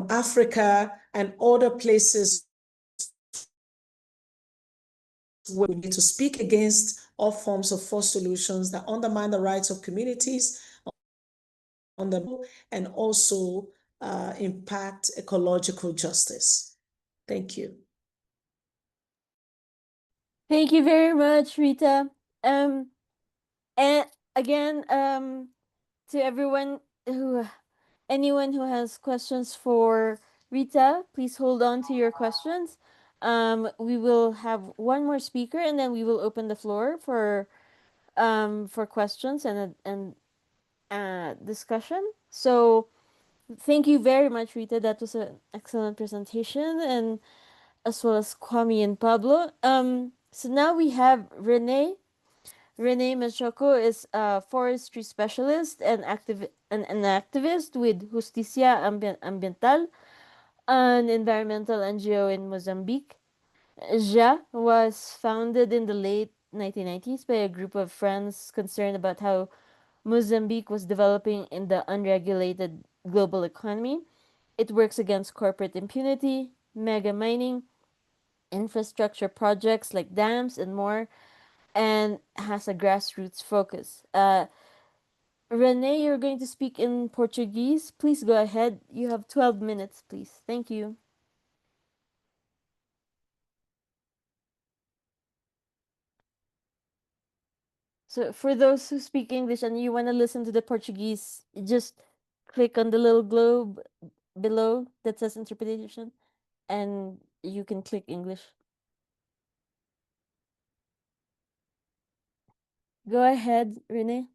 Africa and other places where we need to speak against all forms of forced solutions that undermine the rights of communities and also impact ecological justice. Thank you. Thank you very much, Rita. And again, to anyone who has questions for Rita, please hold on to your questions. We will have one more speaker, and then we will open the floor for questions and discussion. So thank you very much, Rita. That was an excellent presentation, and as well as Kwame and Pablo. So now we have Renee. Renee Machoko is a forestry specialist and an activist with Justicia Ambiental, an environmental NGO in Mozambique. JA was founded in the late 1990s by a group of friends concerned about how Mozambique was developing in the unregulated global economy. It works against corporate impunity, mega mining, infrastructure projects like dams and more, and has a grassroots focus. Renee, you're going to speak in Portuguese. Please go ahead. You have 12 minutes, please. Thank you. So for those who speak English and you want to listen to the Portuguese, just click on the little globe below that says interpretation, and you can click English. Go ahead, Renee.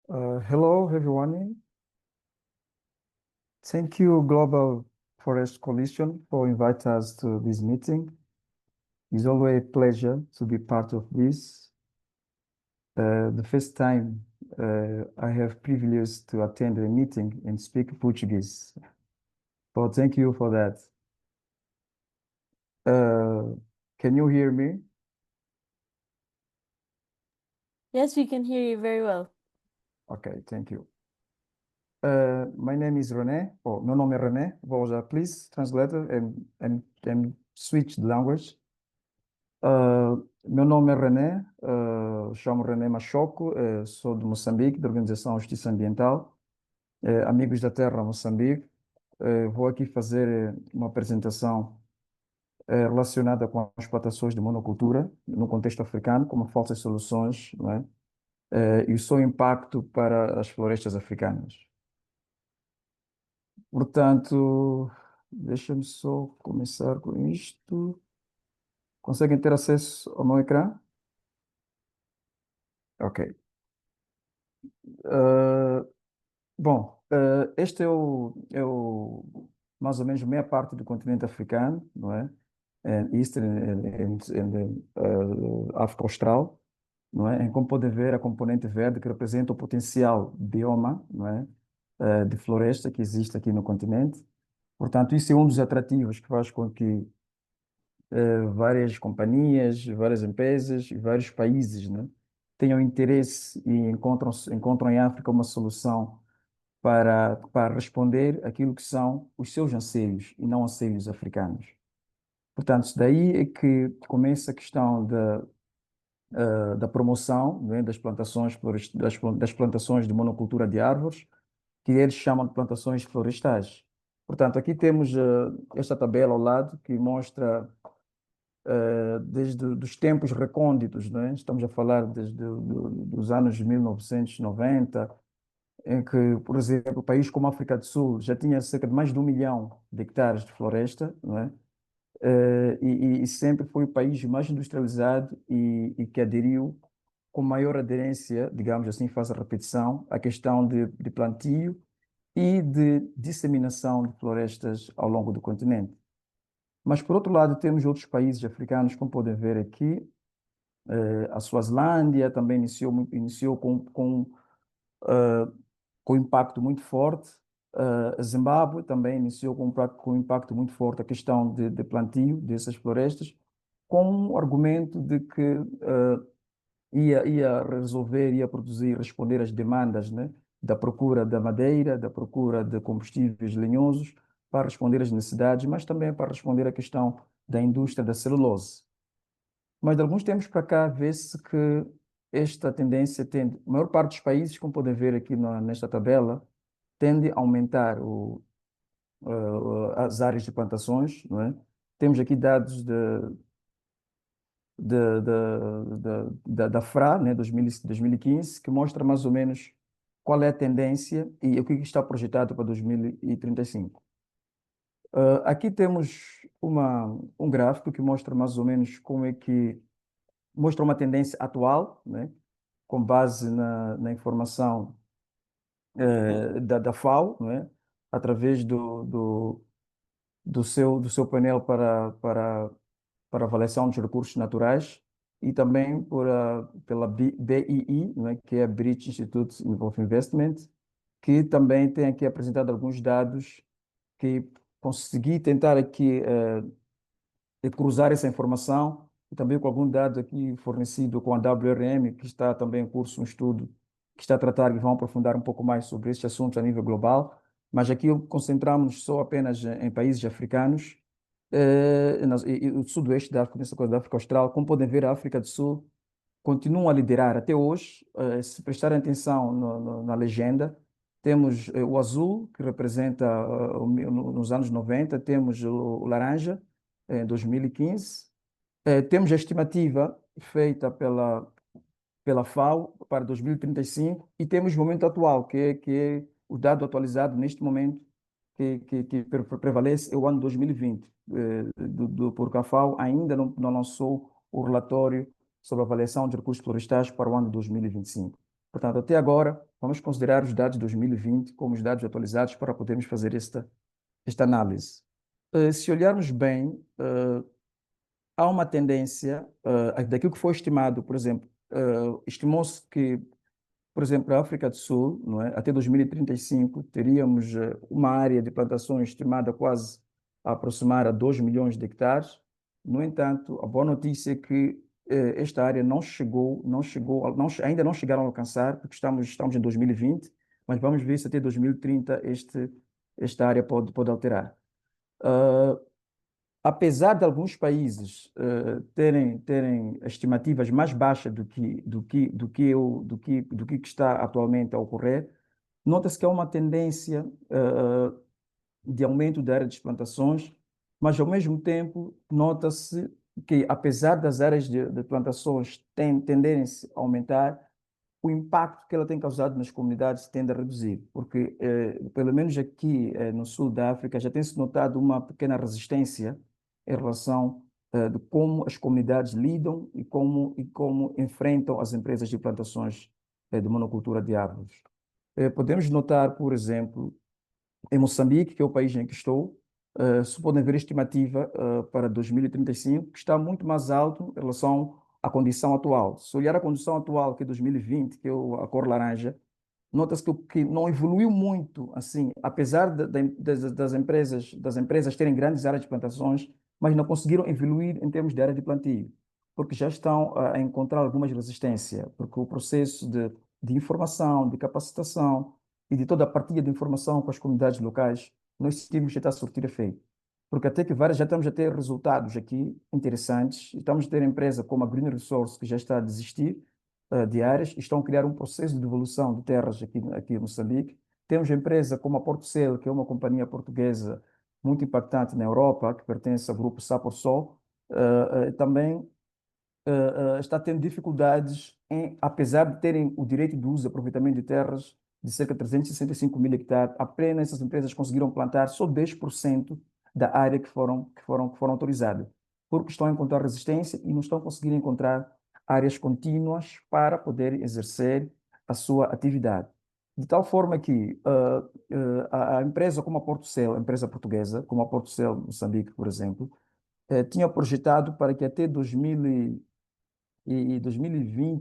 Hello, everyone. Thank you, Global Forest Coalition, for inviting us to this meeting. It's always a pleasure to be part of this. The first time I have privilege to attend a meeting and speak Portuguese. So thank you for that. Can you hear me? Yes, we can hear you very well. Okay, thank you. My name is René, or meu nome é René. Vou usar, please translate and switch the language. Meu nome é René, chamo René Machoko, sou de Moçambique, da Organização Justiça Ambiental, Amigos da Terra Moçambique. Vou aqui fazer uma apresentação relacionada com as explotações de monocultura no contexto africano, como falsas soluções, não é? E o seu impacto para as florestas africanas. Portanto, deixa-me só começar com isto. Conseguem ter acesso ao meu ecrã? Ok. Bom, este mais ou menos meia parte do continente africano, não é? Eastern África Austral, não é? Como pode ver, a componente verde que representa o potencial bioma, não é? De floresta que existe aqui no continente. Portanto, isso é um dos atrativos que faz com que várias companhias, várias empresas e vários países, né, tenham interesse e encontram em África uma solução para responder aquilo que são os seus anseios e não anseios africanos. Portanto, daí é que começa a questão da promoção, né, das plantações de monocultura de árvores, que eles chamam de plantações florestais. Portanto, aqui temos esta tabela ao lado que mostra desde os tempos recônditos, né? Estamos a falar desde dos anos 1990, em que, por exemplo, o país como a África do Sul já tinha cerca de mais de 1 milhão de hectares de floresta, não é? E sempre foi o país mais industrializado e que aderiu com maior aderência, digamos assim, faz a repetição, à questão de plantio e de disseminação de florestas ao longo do continente. Mas, por outro lado, temos outros países africanos, como podem ver aqui, a Suazilândia também iniciou com impacto muito forte. A Zimbábue também iniciou com impacto muito forte a questão de plantio dessas florestas, com o argumento de que ia resolver, ia produzir, responder às demandas, né, da procura da madeira, da procura de combustíveis lenhosos, para responder às necessidades, mas também para responder à questão da indústria da celulose. Mas de alguns tempos para cá, vê-se que esta tendência tende, a maior parte dos países, como podem ver aqui nesta tabela, tende a aumentar as áreas de plantações, não é? Temos aqui dados da FRA, né, 2015, que mostra mais ou menos qual é a tendência e o que está projetado para 2035. Aqui temos um gráfico que mostra mais ou menos como é que mostra uma tendência atual, né, com base na informação da FAO, né, através do seu painel para avaliação dos recursos naturais e também pela BII, né, que é a British Institute of Investment, que também tem aqui apresentado alguns dados que consegui tentar aqui cruzar essa informação e também com algum dado aqui fornecido com a WRM, que está também em curso um estudo que está a tratar e vão aprofundar um pouco mais sobre este assunto a nível global, mas aqui concentramos só apenas em países africanos e o sudoeste da África, nessa coisa da África Austral. Como podem ver, a África do Sul continua a liderar até hoje. Se prestarem atenção na legenda, temos o azul, que representa nos anos 90, temos o laranja, em 2015. Temos a estimativa feita pela FAO para 2035 e temos o momento atual, que é o dado atualizado neste momento, que prevalece é o ano 2020, porque a FAO ainda não lançou o relatório sobre a avaliação de recursos florestais para o ano 2025. Portanto, até agora, vamos considerar os dados de 2020 como os dados atualizados para podermos fazer esta análise. Se olharmos bem, há uma tendência, daquilo que foi estimado, por exemplo, estimou-se que, por exemplo, a África do Sul, não é, até 2035, teríamos uma área de plantações estimada quase a aproximar a 2 milhões de hectares. No entanto, a boa notícia é que esta área ainda não chegaram a alcançar, porque estamos em 2020, mas vamos ver se até 2030 esta área pode alterar. Apesar de alguns países terem estimativas mais baixas do que está atualmente a ocorrer, nota-se que há uma tendência de aumento da área de plantações, mas ao mesmo tempo nota-se que, apesar das áreas de plantações tenderem a aumentar, o impacto que ela tem causado nas comunidades tende a reduzir, porque, pelo menos aqui no sul da África, já tem-se notado uma pequena resistência em relação de como as comunidades lidam e como enfrentam as empresas de plantações de monocultura de árvores. Podemos notar, por exemplo, em Moçambique, que é o país em que estou, se podem ver a estimativa para 2035, que está muito mais alto em relação à condição atual. Se olhar a condição atual, que é 2020, que é a cor laranja, nota-se que não evoluiu muito, assim, apesar das empresas terem grandes áreas de plantações, mas não conseguiram evoluir em termos de área de plantio, porque já estão a encontrar algumas resistências, porque o processo de informação, de capacitação e de toda a partilha de informação com as comunidades locais, nós sentimos que está a surtir efeito. Porque até que já estamos a ter resultados aqui interessantes, estamos a ter empresa como a Green Resource, que já está a desistir de áreas, estão a criar um processo de devolução de terras aqui em Moçambique, Temos a empresa como a Portucel, que é uma companhia portuguesa muito impactante na Europa, que pertence ao grupo Saporsol, também está tendo dificuldades apesar de terem o direito de uso e aproveitamento de terras de cerca de 365 mil hectares, apenas essas empresas conseguiram plantar só 10% da área que foram autorizadas, porque estão a encontrar resistência e não estão conseguindo encontrar áreas contínuas para poder exercer a sua atividade. De tal forma que a empresa como a Portucel, a empresa portuguesa, como a Portucel Moçambique, por exemplo, tinha projetado para que até 2020,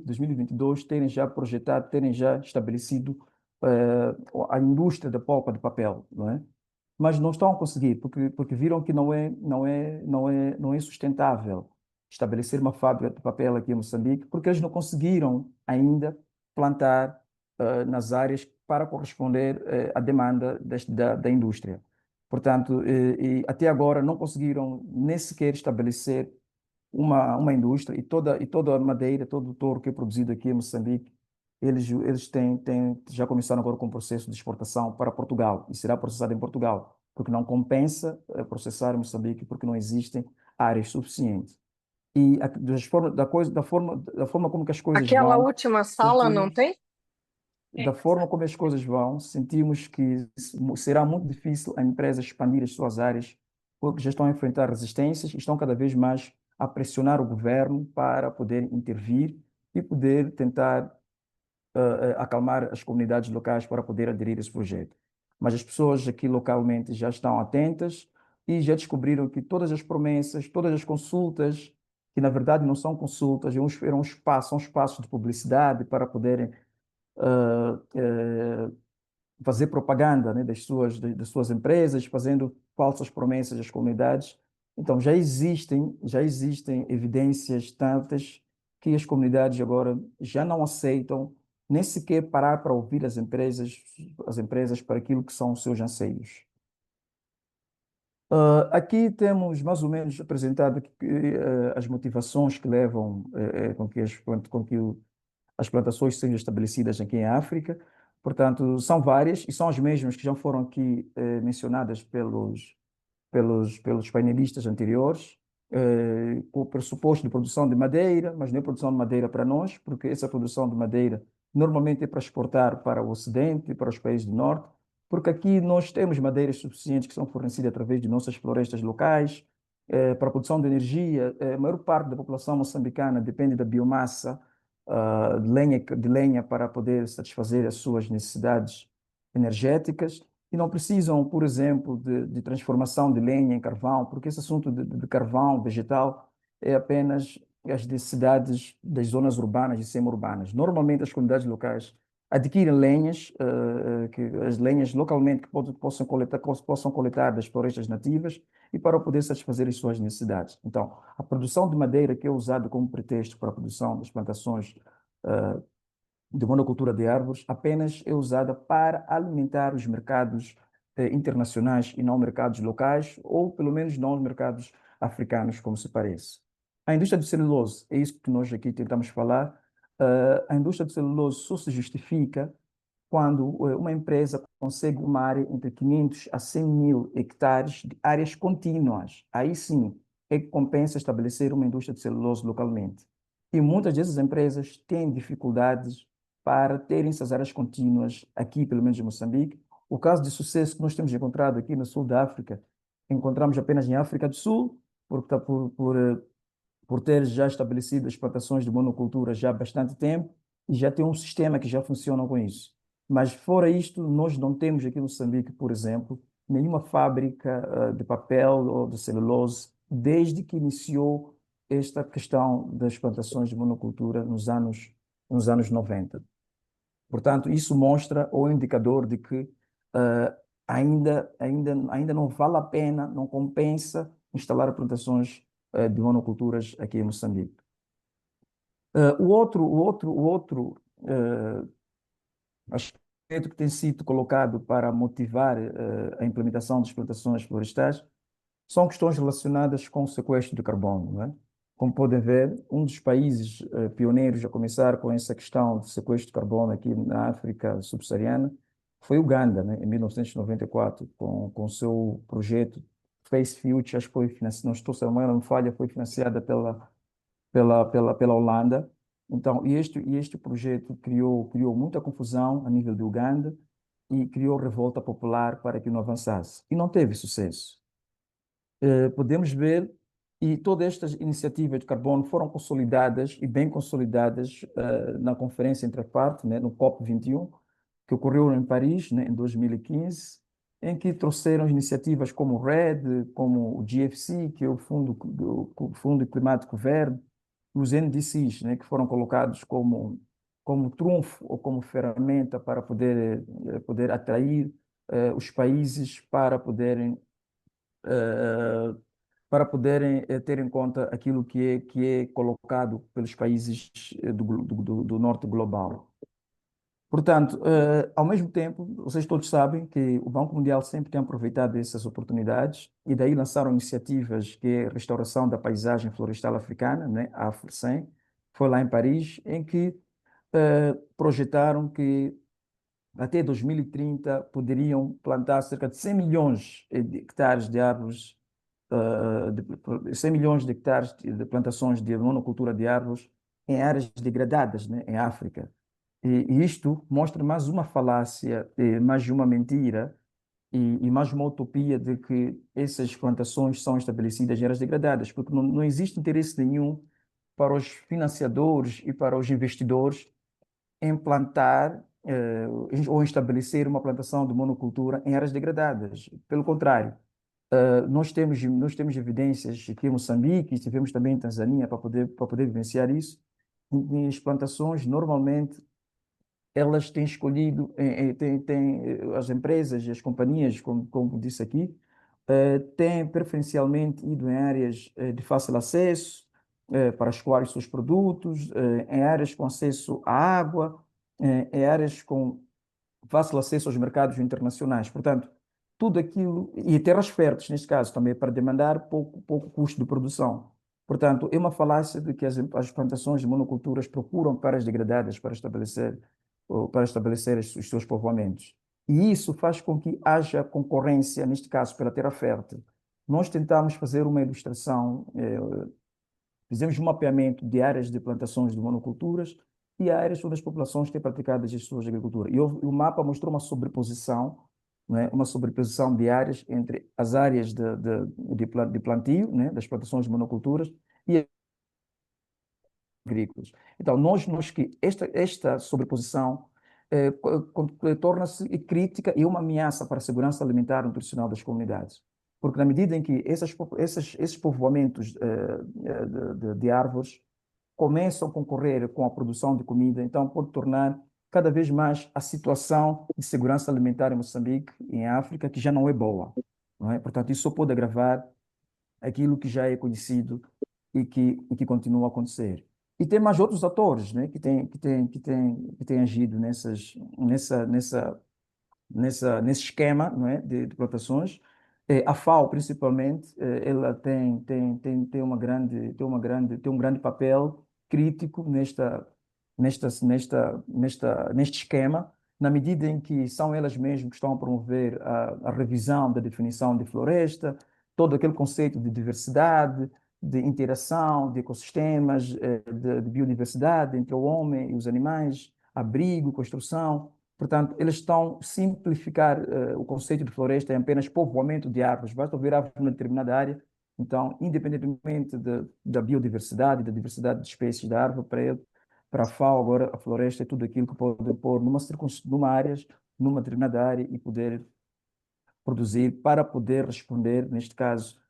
2022 terem já projetado, terem já estabelecido a indústria da polpa de papel, não é? Mas não estão a conseguir, porque viram que não é sustentável estabelecer uma fábrica de papel aqui em Moçambique, porque eles não conseguiram ainda plantar nas áreas para corresponder à demanda da indústria. Portanto, e até agora não conseguiram nem sequer estabelecer uma indústria e toda a madeira, todo o touro que é produzido aqui em Moçambique, eles já começaram agora com o processo de exportação para Portugal e será processado em Portugal, porque não compensa processar em Moçambique porque não existem áreas suficientes. E da forma como que as coisas Aquela vão, última sala não sentimos, tem? da forma como as coisas vão, sentimos que será muito difícil a empresa expandir as suas áreas, porque já estão a enfrentar resistências e estão cada vez mais a pressionar o governo para poder intervir e poder tentar acalmar as comunidades locais para poder aderir a esse projeto. Mas as pessoas aqui localmente já estão atentas e já descobriram que todas as promessas, todas as consultas, que na verdade não são consultas, são espaços de publicidade para poderem fazer propaganda, né, das suas empresas, fazendo falsas promessas às comunidades. Então, já existem evidências tantas que as comunidades agora já não aceitam nem sequer parar para ouvir as empresas para aquilo que são os seus anseios. Aqui temos mais ou menos apresentado as motivações que levam com que as plantações sejam estabelecidas aqui em África. Portanto, são várias e são as mesmas que já foram aqui mencionadas pelos painelistas anteriores, com o pressuposto de produção de madeira, mas não é produção de madeira para nós, porque essa produção de madeira normalmente é para exportar para o Ocidente e para os países do Norte, porque aqui nós temos madeiras suficientes que são fornecidas através de nossas florestas locais, para a produção de energia. A maior parte da população moçambicana depende da biomassa, de lenha para poder satisfazer as suas necessidades energéticas e não precisam, por exemplo, de transformação de lenha em carvão, porque esse assunto de carvão vegetal é apenas as necessidades das zonas urbanas e semi-urbanas. Normalmente, as comunidades locais adquirem lenhas, as lenhas localmente que possam coletar das florestas nativas e para poder satisfazer as suas necessidades. Então, a produção de madeira que é usada como pretexto para a produção das plantações de monocultura de árvores apenas é usada para alimentar os mercados internacionais e não mercados locais, ou pelo menos não os mercados africanos, como se parece. A indústria do celulose, é isso que nós aqui tentamos falar. A indústria do celulose só se justifica quando uma empresa consegue uma área entre 500 a 100 mil hectares de áreas contínuas. Aí sim é que compensa estabelecer uma indústria de celulose localmente. E muitas dessas empresas têm dificuldades para terem essas áreas contínuas aqui, pelo menos em Moçambique. O caso de sucesso que nós temos encontrado aqui no sul da África, encontramos apenas em África do Sul, por ter já estabelecido as plantações de monocultura já há bastante tempo e já tem um sistema que já funciona com isso. Mas fora isto, nós não temos aqui em Moçambique, por exemplo, nenhuma fábrica de papel ou de celulose desde que iniciou esta questão das plantações de monocultura nos anos 90. Portanto, isso mostra ou é um indicador de que ainda não vale a pena, não compensa instalar plantações de monoculturas aqui em Moçambique. O outro aspecto que tem sido colocado para motivar a implementação das plantações florestais são questões relacionadas com o sequestro de carbono, não é? Como podem ver, um dos países pioneiros a começar com essa questão de sequestro de carbono aqui na África subsaariana foi Uganda, né, em 1994, com o seu projeto Face Future, acho que foi financiado, não estou, se não me falha, foi financiada pela Holanda. Então, este projeto criou muita confusão a nível de Uganda e criou revolta popular para que não avançasse. E não teve sucesso. Podemos ver, e todas estas iniciativas de carbono foram consolidadas e bem consolidadas na conferência entre as partes, né, no COP21, que ocorreu em Paris, né, em 2015, em que trouxeram iniciativas como o RED, como o GFC, que é o Fundo Climático Verde, os NDCs, né, que foram colocados como trunfo ou como ferramenta para poder atrair os países para poderem ter em conta aquilo que é colocado pelos países do norte global. Portanto, ao mesmo tempo, vocês todos sabem que o Banco Mundial sempre tem aproveitado essas oportunidades e daí lançaram iniciativas que é a restauração da paisagem florestal africana, né, a AFRCEM, foi lá em Paris, em que projetaram que até 2030 poderiam plantar cerca de 100 milhões de hectares de árvores, 100 milhões de hectares de plantações de monocultura de árvores em áreas degradadas, né, em África. E isto mostra mais uma falácia, mais uma mentira e mais uma utopia de que essas plantações são estabelecidas em áreas degradadas, porque não existe interesse nenhum para os financiadores e para os investidores em plantar ou estabelecer uma plantação de monocultura em áreas degradadas. Pelo contrário, nós temos evidências aqui em Moçambique, tivemos também em Tanzânia para poder vivenciar isso. E as plantações normalmente elas têm escolhido, as empresas e as companhias, como disse aqui, têm preferencialmente ido em áreas de fácil acesso para escoar os seus produtos, em áreas com acesso à água, em áreas com fácil acesso aos mercados internacionais. Portanto, tudo aquilo, e terras férteis, neste caso, também para demandar pouco custo de produção. Portanto, é uma falácia de que as plantações de monoculturas procuram áreas degradadas para estabelecer os seus povoamentos. E isso faz com que haja concorrência, neste caso, pela terra fértil. Nós tentamos fazer uma ilustração, fizemos um mapeamento de áreas de plantações de monoculturas e áreas onde as populações têm praticado a gestão de agricultura. E o mapa mostrou uma sobreposição, né, uma sobreposição de áreas entre as áreas de plantio, né, das plantações de monoculturas e agrícolas. Então, nós que esta sobreposição torna-se crítica e uma ameaça para a segurança alimentar e nutricional das comunidades. Porque na medida em que esses povoamentos de árvores começam a concorrer com a produção de comida, então pode tornar cada vez mais a situação de segurança alimentar em Moçambique e em África, que já não é boa, não é? Portanto, isso só pode agravar aquilo que já é conhecido e que continua a acontecer. E tem mais outros atores, né, que têm agido nesse esquema, não é, de plantações. A FAO, principalmente, ela tem um grande papel crítico neste esquema, na medida em que são elas mesmas que estão a promover a revisão da definição de floresta, todo aquele conceito de diversidade, de interação, de ecossistemas, de biodiversidade entre o homem e os animais, abrigo, construção. Portanto, eles estão a simplificar o conceito de floresta em apenas povoamento de árvores. Basta ver árvores numa determinada área. Então, independentemente da biodiversidade, da diversidade de espécies da árvore, para a FAO, agora a floresta é tudo aquilo que pode pôr numa determinada área e poder produzir para poder responder, neste caso,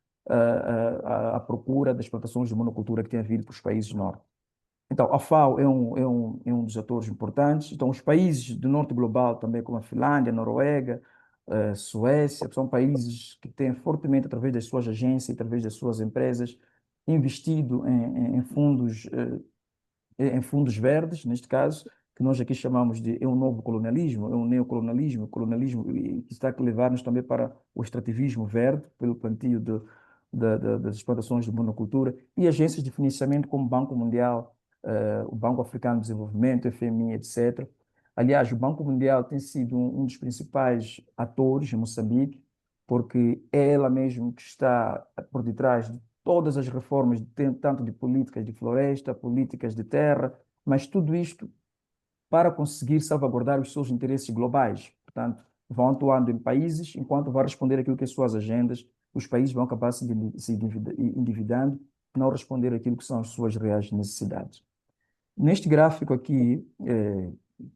à procura das plantações de monocultura que tem havido para os países norte. Então, a FAO é um dos atores importantes. Então, os países do norte global, também como a Finlândia, a Noruega, Suécia, são países que têm fortemente, através das suas agências, através das suas empresas, investido em fundos verdes, neste caso, que nós aqui chamamos de um novo colonialismo, é um neocolonialismo, colonialismo que está a levar-nos também para o extrativismo verde, pelo plantio das explorações de monocultura, e agências de financiamento como o Banco Mundial, o Banco Africano de Desenvolvimento, FMI, etc., Aliás, o Banco Mundial tem sido um dos principais atores em Moçambique, porque é ela mesmo que está por detrás de todas as reformas, tanto de políticas de floresta, políticas de terra, mas tudo isto para conseguir salvaguardar os seus interesses globais. Portanto, vão atuando em países, enquanto vão responder aquilo que são suas agendas, os países vão acabar se endividando, não responder aquilo que são as suas reais necessidades. Neste gráfico aqui,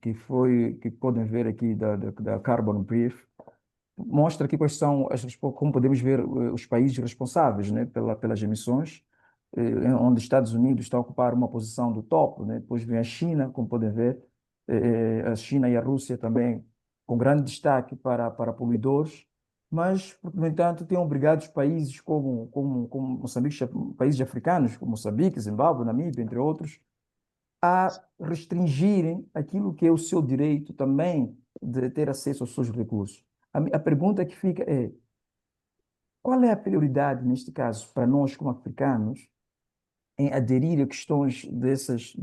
que podem ver aqui da Carbon Brief, mostra aqui quais são, como podemos ver, os países responsáveis, né, pelas emissões, onde os Estados Unidos está a ocupar uma posição do topo, né? Depois vem a China, como podem ver, a China e a Rússia também com grande destaque para poluidores, mas, no entanto, têm obrigado os países como Moçambique, países africanos, como Moçambique, Zimbábue, Namíbia, entre outros, a restringirem aquilo que é o seu direito também de ter acesso aos seus recursos. A pergunta que fica é: qual é a prioridade, neste caso, para nós como africanos, em aderir a questões desses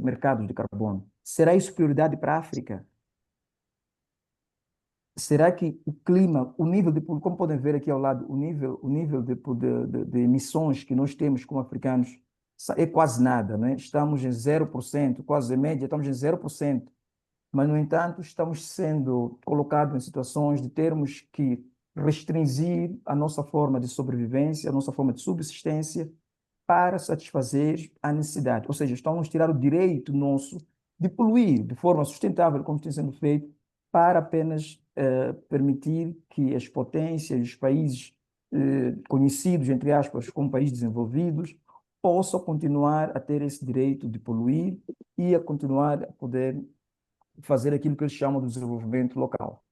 mercados de carbono? Será isso prioridade para a África? Será que o clima, o nível de, como podem ver aqui ao lado, o nível de emissões que nós temos como africanos é quase nada, né? Estamos em 0%, quase em média, estamos em 0%. Mas, no entanto, estamos sendo colocados em situações de termos que restringir a nossa forma de sobrevivência, a nossa forma de subsistência, para satisfazer a necessidade. Ou seja, estamos a tirar o direito nosso de poluir de forma sustentável, como tem sendo feito, para apenas permitir que as potências, os países conhecidos, entre aspas, como países desenvolvidos, possam continuar a ter esse direito de poluir e a continuar a poder fazer aquilo que eles chamam de desenvolvimento local.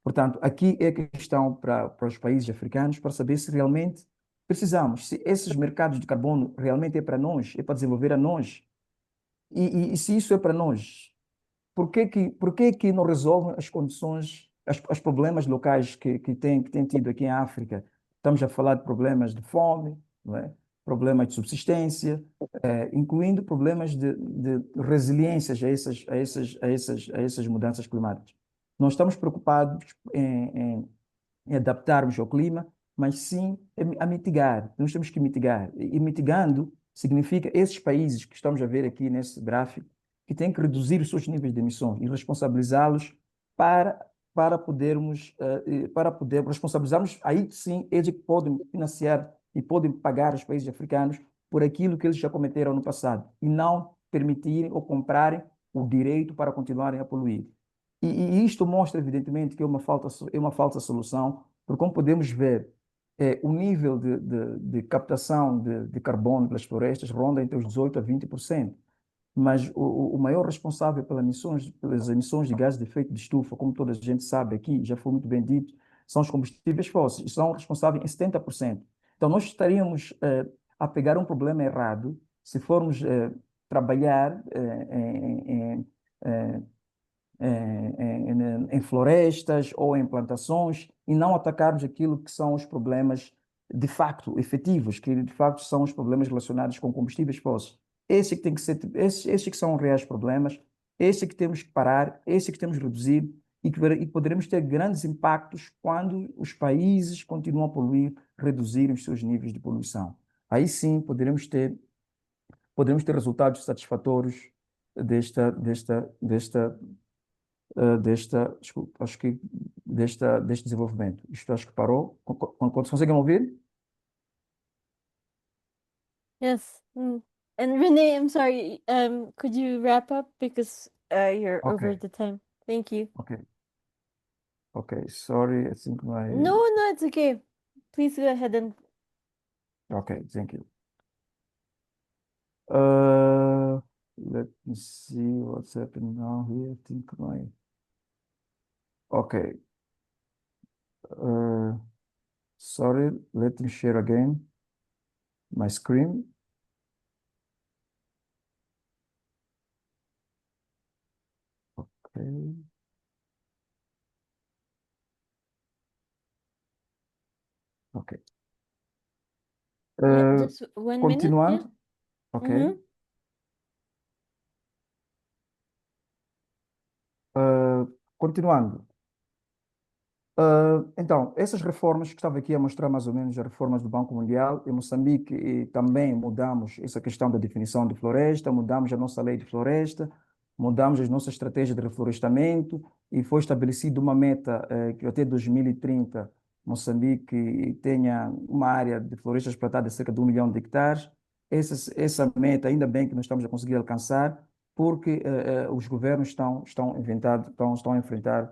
Portanto, aqui é a questão para os países africanos, para saber se realmente precisamos, se esses mercados de carbono realmente é para nós, é para desenvolver a nós. E se isso é para nós, por que que não resolvem as condições, os problemas locais que tem tido aqui em África? Estamos a falar de problemas de fome, não é? Problemas de subsistência, incluindo problemas de resiliências a essas mudanças climáticas. Nós estamos preocupados em adaptarmos ao clima, mas sim a mitigar. Nós temos que mitigar. E mitigando significa esses países que estamos a ver aqui nesse gráfico, que têm que reduzir os seus níveis de emissões e responsabilizá-los para, para poder responsabilizarmos, aí sim eles que podem financiar e podem pagar os países africanos por aquilo que eles já cometeram no passado e não permitirem ou comprarem o direito para continuarem a poluir. E isto mostra, evidentemente, que é uma falsa solução, porque, como podemos ver, o nível de captação de carbono pelas florestas ronda entre os 18% a 20%. Mas o maior responsável pelas emissões de gases de efeito de estufa, como toda a gente sabe aqui, já foi muito bem dito, são os combustíveis fósseis, e são responsáveis em 70%. Então, nós estaríamos a pegar um problema errado se formos trabalhar em florestas ou em plantações e não atacarmos aquilo que são os problemas de facto efetivos, que de facto são os problemas relacionados com combustíveis fósseis. Esses que tem que ser, esses que são os reais problemas, esses que temos que parar, esses que temos que reduzir e poderemos ter grandes impactos quando os países continuam a poluir, reduzirem os seus níveis de poluição. Aí sim poderemos ter resultados satisfatórios desculpa, acho que deste desenvolvimento. Isto acho que parou. Conseguem ouvir? Yes. And Renee, I'm sorry. Could you wrap up because you're over Okay, the time. Thank you. okay, okay. Sorry, I think No, it's okay. Please go ahead and okay, thank you. Let me see what's happening now here. I think okay. Sorry, let me share again my screen. Okay. Okay. just 1 minute. Yeah. Continuando. Ok. Mhm. Continuando. Então, essas reformas que estava aqui a mostrar mais ou menos as reformas do Banco Mundial, em Moçambique também mudamos essa questão da definição de floresta, mudamos a nossa lei de floresta, mudamos as nossas estratégias de reflorestamento e foi estabelecida uma meta que até 2030 Moçambique tenha uma área de florestas plantadas de cerca de 1 milhão de hectares. Essa meta, ainda bem que nós estamos a conseguir alcançar, porque os governos estão a enfrentar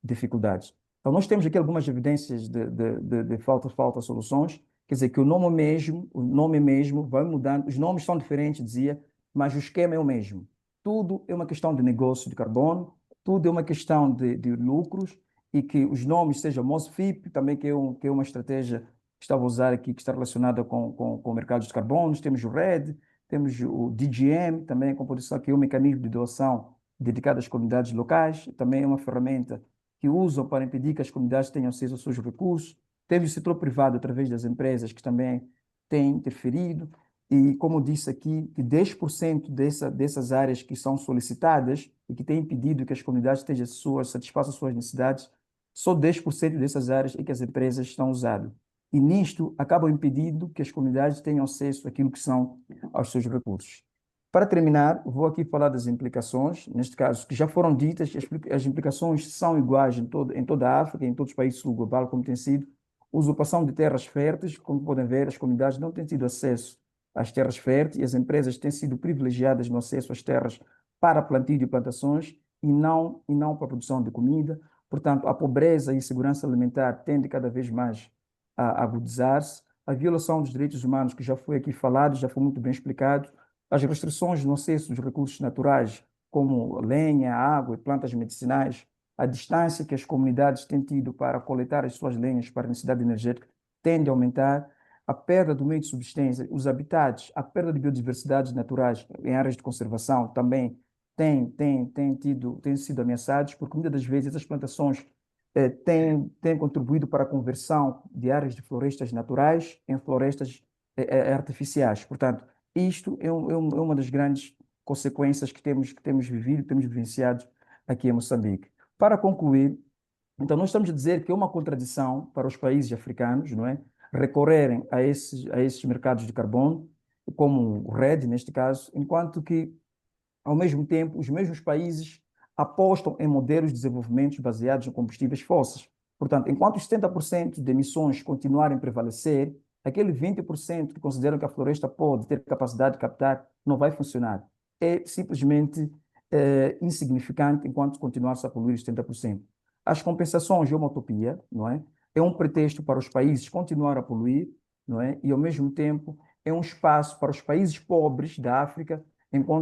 dificuldades. Então, nós temos aqui algumas evidências de falta de soluções, quer dizer, que o nome mesmo vai mudando, os nomes são diferentes, dizia, mas o esquema é o mesmo. Tudo é uma questão de negócio de carbono, tudo é uma questão de lucros, e que os nomes sejam MOSFIP, também que é uma estratégia que estava a usar aqui, que está relacionada com o mercado de carbonos, temos o RED, temos o DGM, também a composição, que é um mecanismo de doação dedicado às comunidades locais, também é uma ferramenta que usam para impedir que as comunidades tenham acesso aos seus recursos. Teve o setor privado, através das empresas, que também têm interferido. E, como disse aqui, que 10% dessas áreas que são solicitadas e que têm impedido que as comunidades satisfaçam as suas necessidades, só 10% dessas áreas é que as empresas estão usando. E nisto acabam impedindo que as comunidades tenham acesso àquilo que são aos seus recursos. Para terminar, vou aqui falar das implicações, neste caso, que já foram ditas, as implicações são iguais em toda a África, em todos os países sul global, como tem sido. Usurpação de terras férteis, como podem ver, as comunidades não têm tido acesso às terras férteis e as empresas têm sido privilegiadas no acesso às terras para plantio de plantações e não para a produção de comida. Portanto, a pobreza e a insegurança alimentar tende cada vez mais a agudizar-se. A violação dos direitos humanos, que já foi aqui falado, já foi muito bem explicado, as restrições no acesso dos recursos naturais, como lenha, água e plantas medicinais, a distância que as comunidades têm tido para coletar as suas lenhas para a necessidade energética tende a aumentar, a perda do meio de subsistência, os habitats, a perda de biodiversidades naturais em áreas de conservação também têm sido ameaçados, porque muitas das vezes essas plantações têm contribuído para a conversão de áreas de florestas naturais em florestas artificiais. Portanto, isto é uma das grandes consequências que temos vivido, que temos vivenciado aqui em Moçambique. Para concluir, então, nós estamos a dizer que é uma contradição para os países africanos, não é? Recorrerem a esses mercados de carbono, como o RED, neste caso, enquanto que ao mesmo tempo, os mesmos países apostam em modelos de desenvolvimento baseados em combustíveis fósseis. Portanto, enquanto os 70% de emissões continuarem a prevalecer, aquele 20% que consideram que a floresta pode ter capacidade de captar não vai funcionar. É simplesmente insignificante enquanto continuar-se a poluir os 70%. As compensações é uma utopia, não é? É um pretexto para os países continuar a poluir, não é? E, ao mesmo tempo, é um espaço para os países pobres da África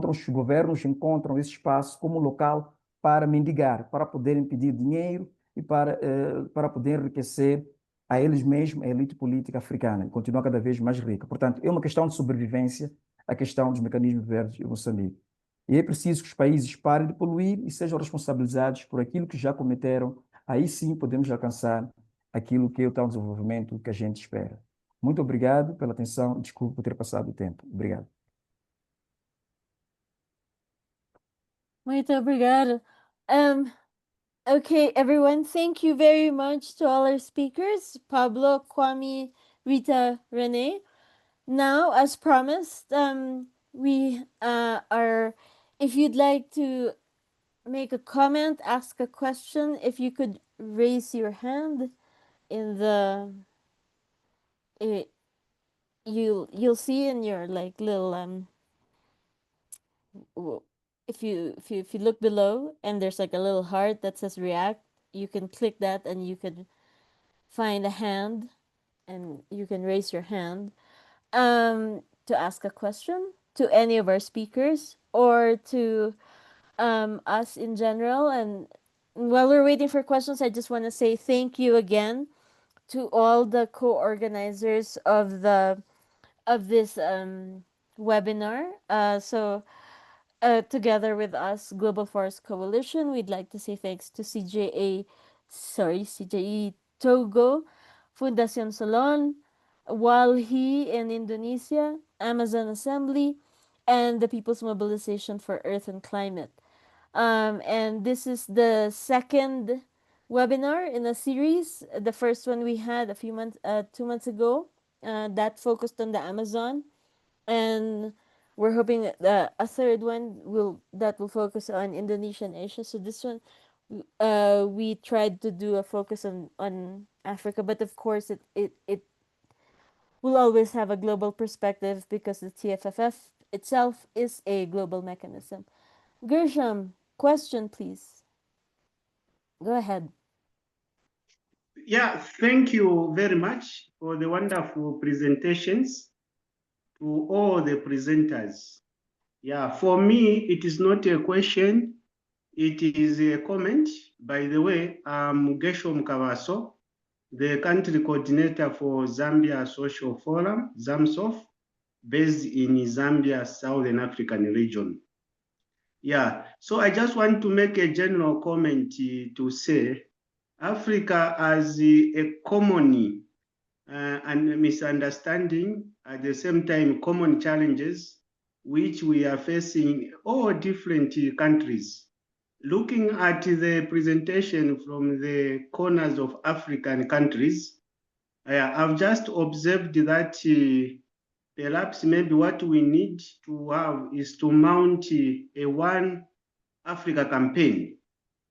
os governos encontram esse espaço como local para mendigar, para poderem pedir dinheiro e para poder enriquecer a eles mesmos, a elite política africana, e continuar cada vez mais rica. Portanto, é uma questão de sobrevivência, a questão dos mecanismos verdes em Moçambique. E é preciso que os países parem de poluir e sejam responsabilizados por aquilo que já cometeram. Aí sim podemos alcançar aquilo que é o tal desenvolvimento que a gente espera. Muito obrigado pela atenção. Desculpe por ter passado o tempo. Obrigado. Muito obrigado. Okay, everyone, thank you very much to all our speakers, Pablo, Kwame, Rita, Renee. Now, as promised, we are, if you'd like to make a comment, ask a question, if you could raise your hand in the, you'll see in your like little, if you look below and there's like a little heart that says react, you can click that and you can find a hand and you can raise your hand to ask a question to any of our speakers or to us in general. And while we're waiting for questions, I just want to say thank you again to all the co-organizers of this webinar. Together with us, Global Forest Coalition, we'd like to say thanks to CJE Togo, Fundación Solon, Walhi in Indonesia, Amazon Assembly, and the People's Mobilization for Earth and Climate. And this is the second webinar in a series. The first one we had a few months, 2 months ago, that focused on the Amazon, and we're hoping that a third one will focus on Indonesia and Asia. So this one, we tried to do a focus on Africa, but of course it will always have a global perspective because the TFFF itself is a global mechanism. Gershom, question please. Go ahead. Yeah, thank you very much for the wonderful presentations to all the presenters. Yeah, for me, it is not a question, it is a comment. By the way, I'm Gershom Kavaso, the country coordinator for Zambia Social Forum, ZAMSOF, based in Zambia, Southern African region. Yeah, so I just want to make a general comment to say Africa has a common and misunderstanding, at the same time common challenges which we are facing all different countries. Looking at the presentation from the corners of African countries, I've just observed that perhaps maybe what we need to have is to mount a One Africa campaign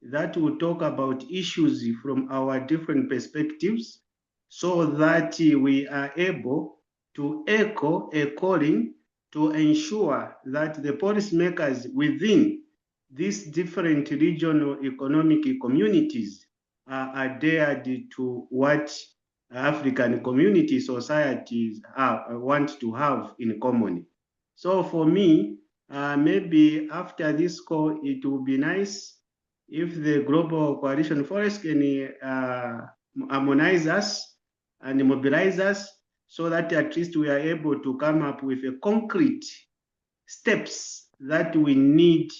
that will talk about issues from our different perspectives so that we are able to echo a calling to ensure that the policymakers within these different regional economic communities are adhered to what African community societies want to have in common. So for me, maybe after this call, it will be nice if the Global Coalition Forest can harmonize us and mobilize us so that at least we are able to come up with a concrete steps that we need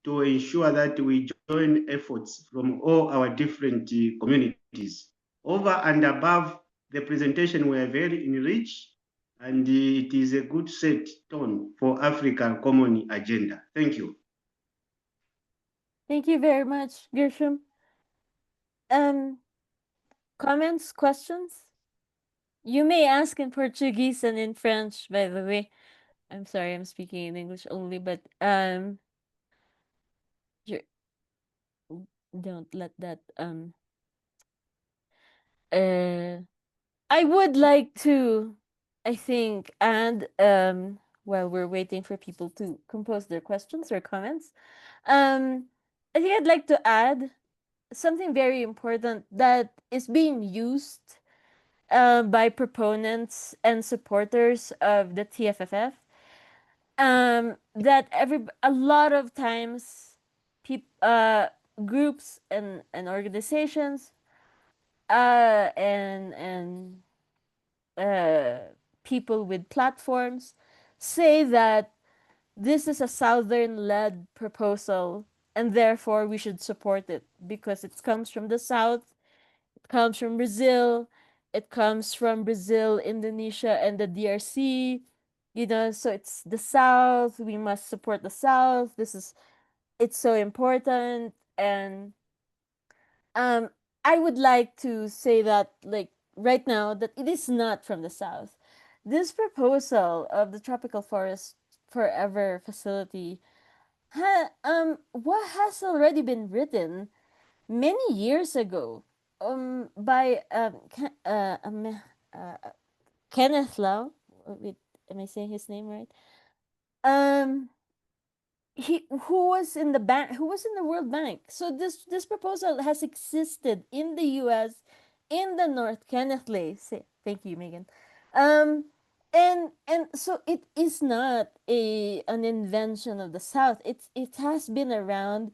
to ensure that we join efforts from all our different communities. Over and above the presentation, we are very enriched, and it is a good set tone for African Common Agenda. Thank you. Thank you very much, Gershom. Comments, questions? You may ask in Portuguese and in French, by the way. I'm sorry, I'm speaking in English only, but you don't let that I would like to, I think, and while we're waiting for people to compose their questions or comments, I think I'd like to add something very important that is being used by proponents and supporters of the TFFF. That a lot of times, groups and organizations, and people with platforms say that this is a southern-led proposal and therefore we should support it because it comes from the south, it comes from Brazil, it comes from Brazil, Indonesia, and the DRC. So it's the south, we must support the south, it's so important. And I would like to say that, like, right now, that it is not from the south. This proposal of the Tropical Forest Forever facility what has already been written many years ago by Kenneth Lau. Wait, am I saying his name right? Who was in the World Bank. So this proposal has existed in the US, in the North. Kenneth Lay, thank you, Megan. And so it is not an invention of the South. It has been around.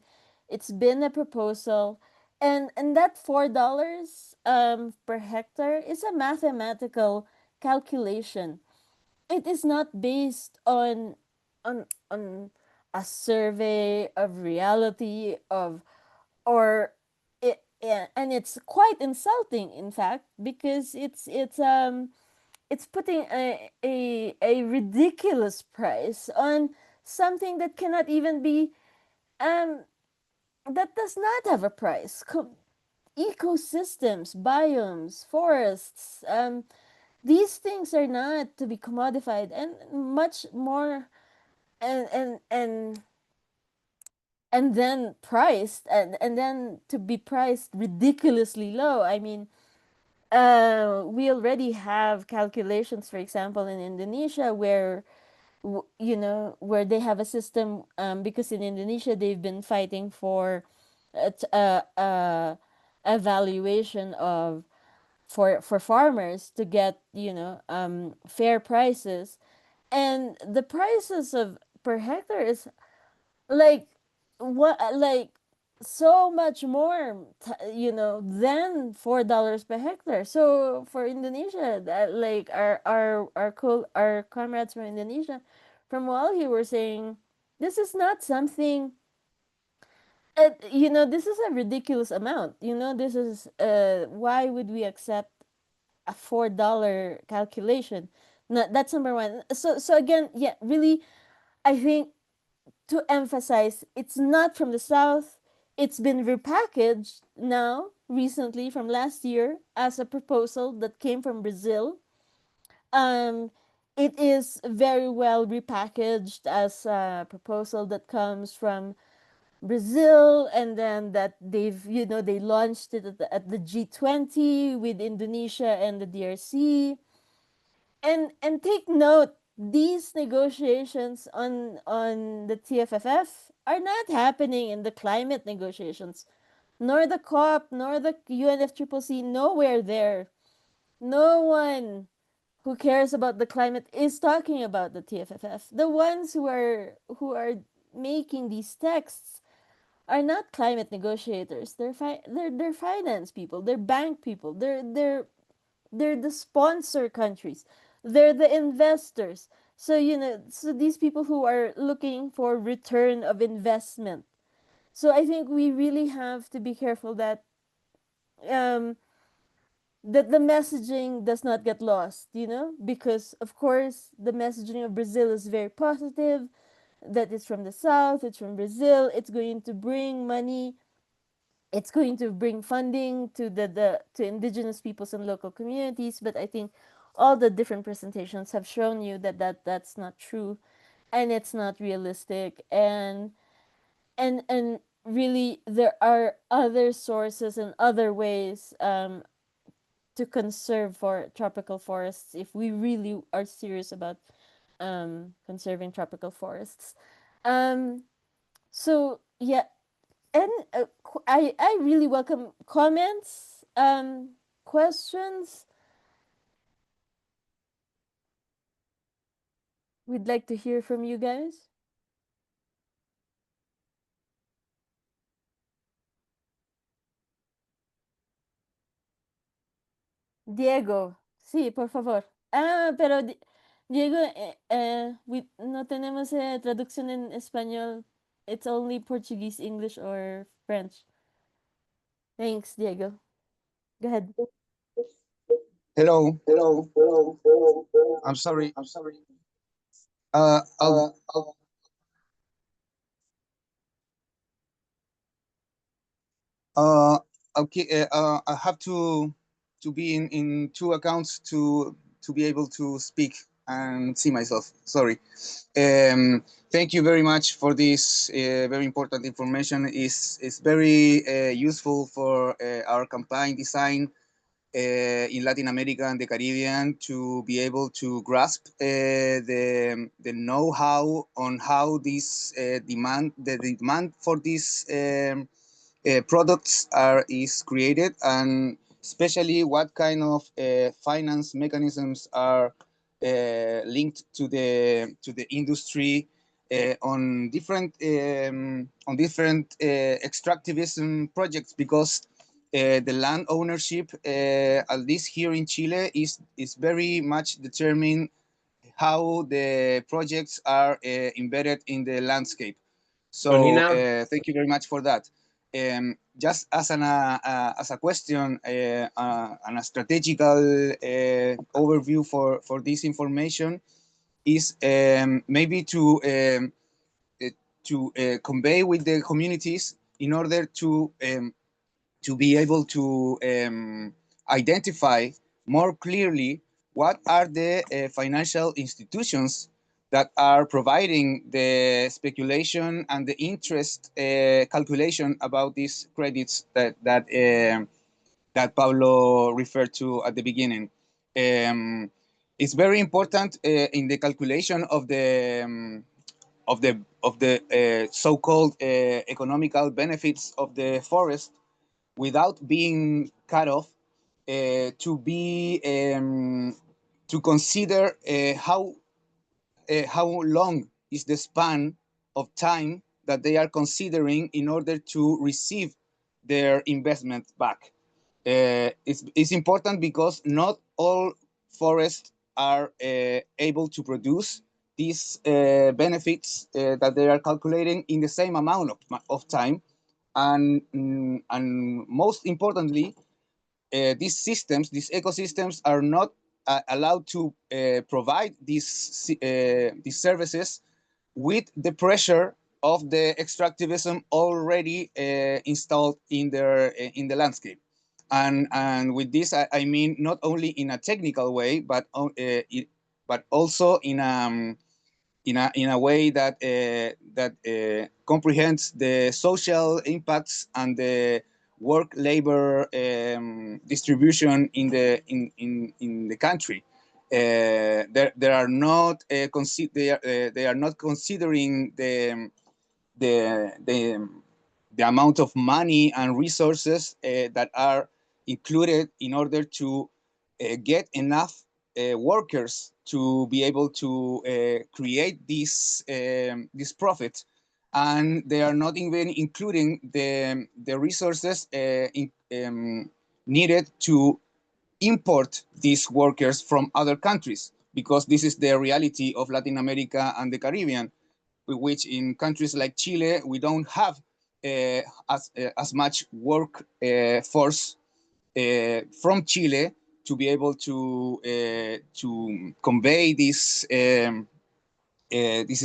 It's been a proposal, and that $4 per hectare is a mathematical calculation. It is not based on a survey of reality of or it, yeah, and it's quite insulting, in fact, because it's putting a ridiculous price on something that cannot even be that does not have a price. Ecosystems, biomes, forests, these things are not to be commodified, and much more, and then priced, and then to be priced ridiculously low. I mean, we already have calculations, for example, in Indonesia, where where they have a system, because in Indonesia they've been fighting for a valuation of for farmers to get fair prices, and the prices of per hectare is like what like so much more than $4 per hectare. So for Indonesia, that like our comrades from Indonesia, from Walhi, were saying this is not something, this is a ridiculous amount. This is why would we accept a $4 calculation? No, that's number one. So again, yeah, really, I think, to emphasize, it's not from the South. It's been repackaged now, recently, from last year, as a proposal that came from Brazil. Um, it is very well repackaged as a proposal that comes from Brazil, and then that they launched it at the G20 with Indonesia and the DRC. And take note, these negotiations on the TFFF are not happening in the climate negotiations, nor the COP, nor the UNFCCC. Nowhere there. No one who cares about the climate is talking about the TFFF. The ones who are making these texts are not climate negotiators. They're finance people. They're bank people. They're the sponsor countries. They're the investors. So these people who are looking for return of investment. So I think we really have to be careful um that the messaging does not get lost, because of course the messaging of Brazil is very positive, that it's from the south, it's from Brazil, it's going to bring money, it's going to bring funding to to indigenous peoples and local communities. But I think all the different presentations have shown you that's not true, and it's not realistic, and really there are other sources and other ways to conserve for tropical forests if we really are serious about conserving tropical forests. So yeah, and I really welcome comments, questions. We'd like to hear from you guys. Diego, sí, por favor. Pero Diego, no tenemos traducción en español. It's only Portuguese, English, or French. Thanks, Diego. Go ahead. Hello. I'm sorry. Okay. I have to be in two accounts to be able to speak and see myself. Sorry. Thank you very much for this very important information. It's very useful for our campaign design in Latin America and the Caribbean to be able to grasp the know-how on how this the demand for these products is created, and especially what kind of finance mechanisms are linked to the industry on different extractivism projects, because the land ownership, at least here in Chile, is very much determined how the projects are embedded in the landscape. So thank you very much for that. Just as a question and a strategical overview for this information is maybe to convey with the communities in order to be able to identify more clearly what are the financial institutions that are providing the speculation and the interest calculation about these credits that Pablo referred to at the beginning. It's very important in the calculation of the so-called economical benefits of the forest without being cut off, to consider how long is the span of time that they are considering in order to receive their investment back. It's important because not all forests are able to produce these benefits that they are calculating in the same amount of time. And most importantly, these systems, these ecosystems are not allowed to provide these services with the pressure of the extractivism already installed in the landscape. And with this, I mean not only in a technical way, but also in a way that comprehends the social impacts and the work labor distribution in the country. They are not considering the amount of money and resources that are included in order to get enough workers to be able to create this profit, and they are not even including the resources needed to import these workers from other countries, because this is the reality of Latin America and the Caribbean, which in countries like Chile, we don't have as much work force from Chile to be able to convey this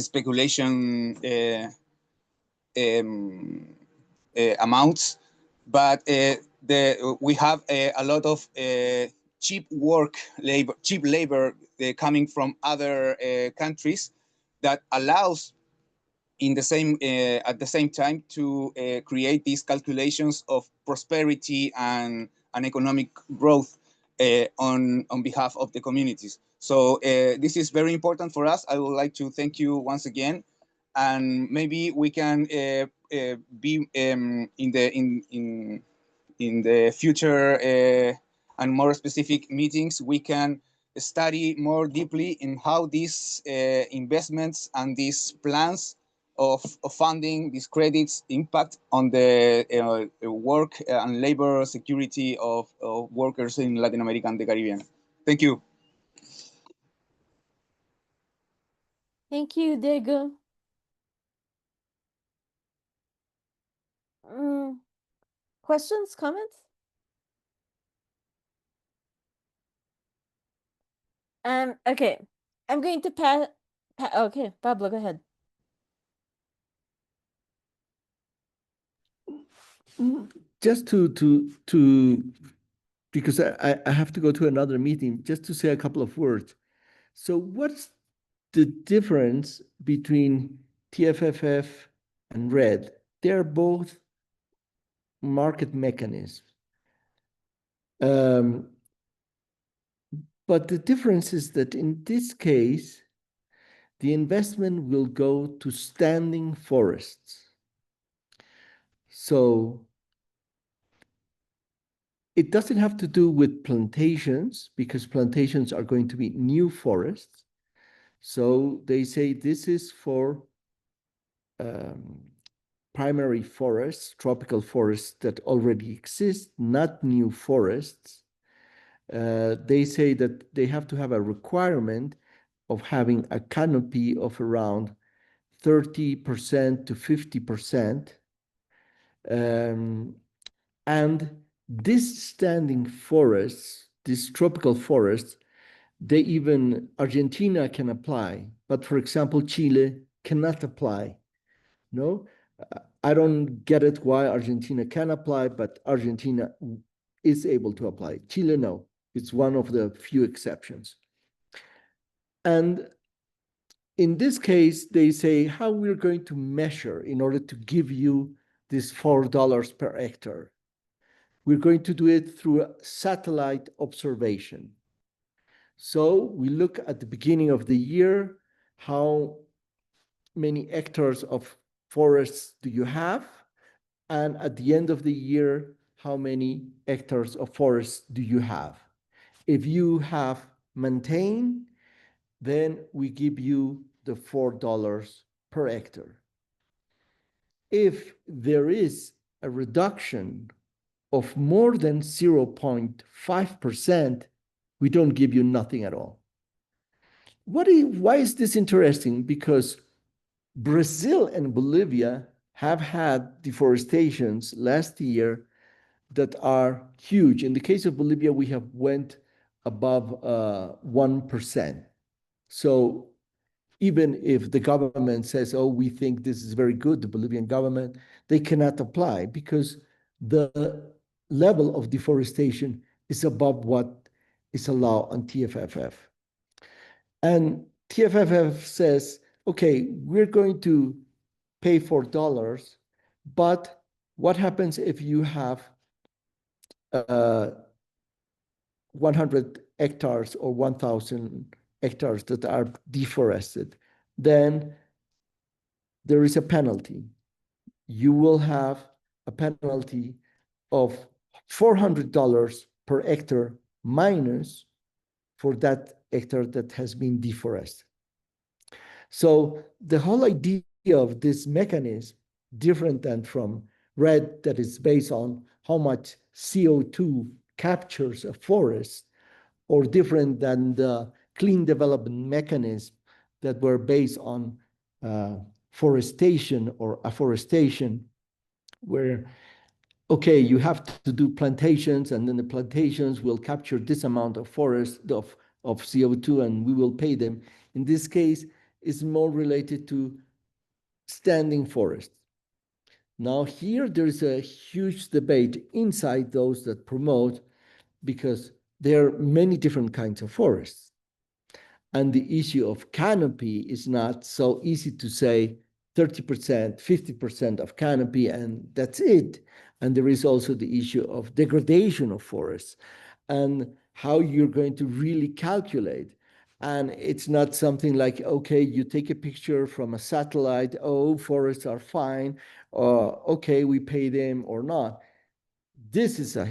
speculation amounts, but we have a lot of cheap labor coming from other countries that allows at the same time to create these calculations of prosperity and economic growth on behalf of the communities. So this is very important for us. I would like to thank you once again, and maybe we can be in the future and more specific meetings, we can study more deeply in how these investments and these plans of funding, these credits, impact on the work and labor security of workers in Latin America and the Caribbean. Thank you. Thank you, Diego. Questions, comments? Okay, I'm going to pass. Okay, Pablo, go ahead. Just to because I have to go to another meeting, just to say a couple of words. So what's the difference between TFFF and RED? They're both market mechanisms. But the difference is that in this case, the investment will go to standing forests. So it doesn't have to do with plantations, because plantations are going to be new forests. So they say this is for primary forests, tropical forests that already exist, not new forests. They say that they have to have a requirement of having a canopy of around 30% to 50%. And these standing forests, these tropical forests, Argentina can apply, but for example, Chile cannot apply. No, I don't get it why Argentina can apply, but Argentina is able to apply. Chile, no. It's one of the few exceptions. And in this case, they say how we're going to measure in order to give you this $4 per hectare. We're going to do it through a satellite observation. So we look at the beginning of the year, how many hectares of forests do you have? And at the end of the year, how many hectares of forests do you have? If you have maintained, then we give you the $4 per hectare. If there is a reduction of more than 0.5%, we don't give you nothing at all. Why is this interesting? Because Brazil and Bolivia have had deforestations last year that are huge. In the case of Bolivia, we have went above 1%. So even if the government says, oh, we think this is very good, the Bolivian government, they cannot apply because the level of deforestation is above what is allowed on TFFF. And TFFF says, okay, we're going to pay $4, but what happens if you have 100 hectares or 1,000 hectares that are deforested? Then there is a penalty. You will have a penalty of $400 per hectare minus for that hectare that has been deforested. So the whole idea of this mechanism, different than from RED, that is based on how much CO2 captures a forest, or different than the clean development mechanism that were based on forestation or afforestation, where, okay, you have to do plantations, and then the plantations will capture this amount of forest of CO2, and we will pay them. In this case, it's more related to standing forests. Now here, there is a huge debate inside those that promote, because there are many different kinds of forests. And the issue of canopy is not so easy to say 30%, 50% of canopy, and that's it. And there is also the issue of degradation of forests and how you're going to really calculate. And it's not something like, okay, you take a picture from a satellite, oh, forests are fine, or okay, we pay them or not. This is a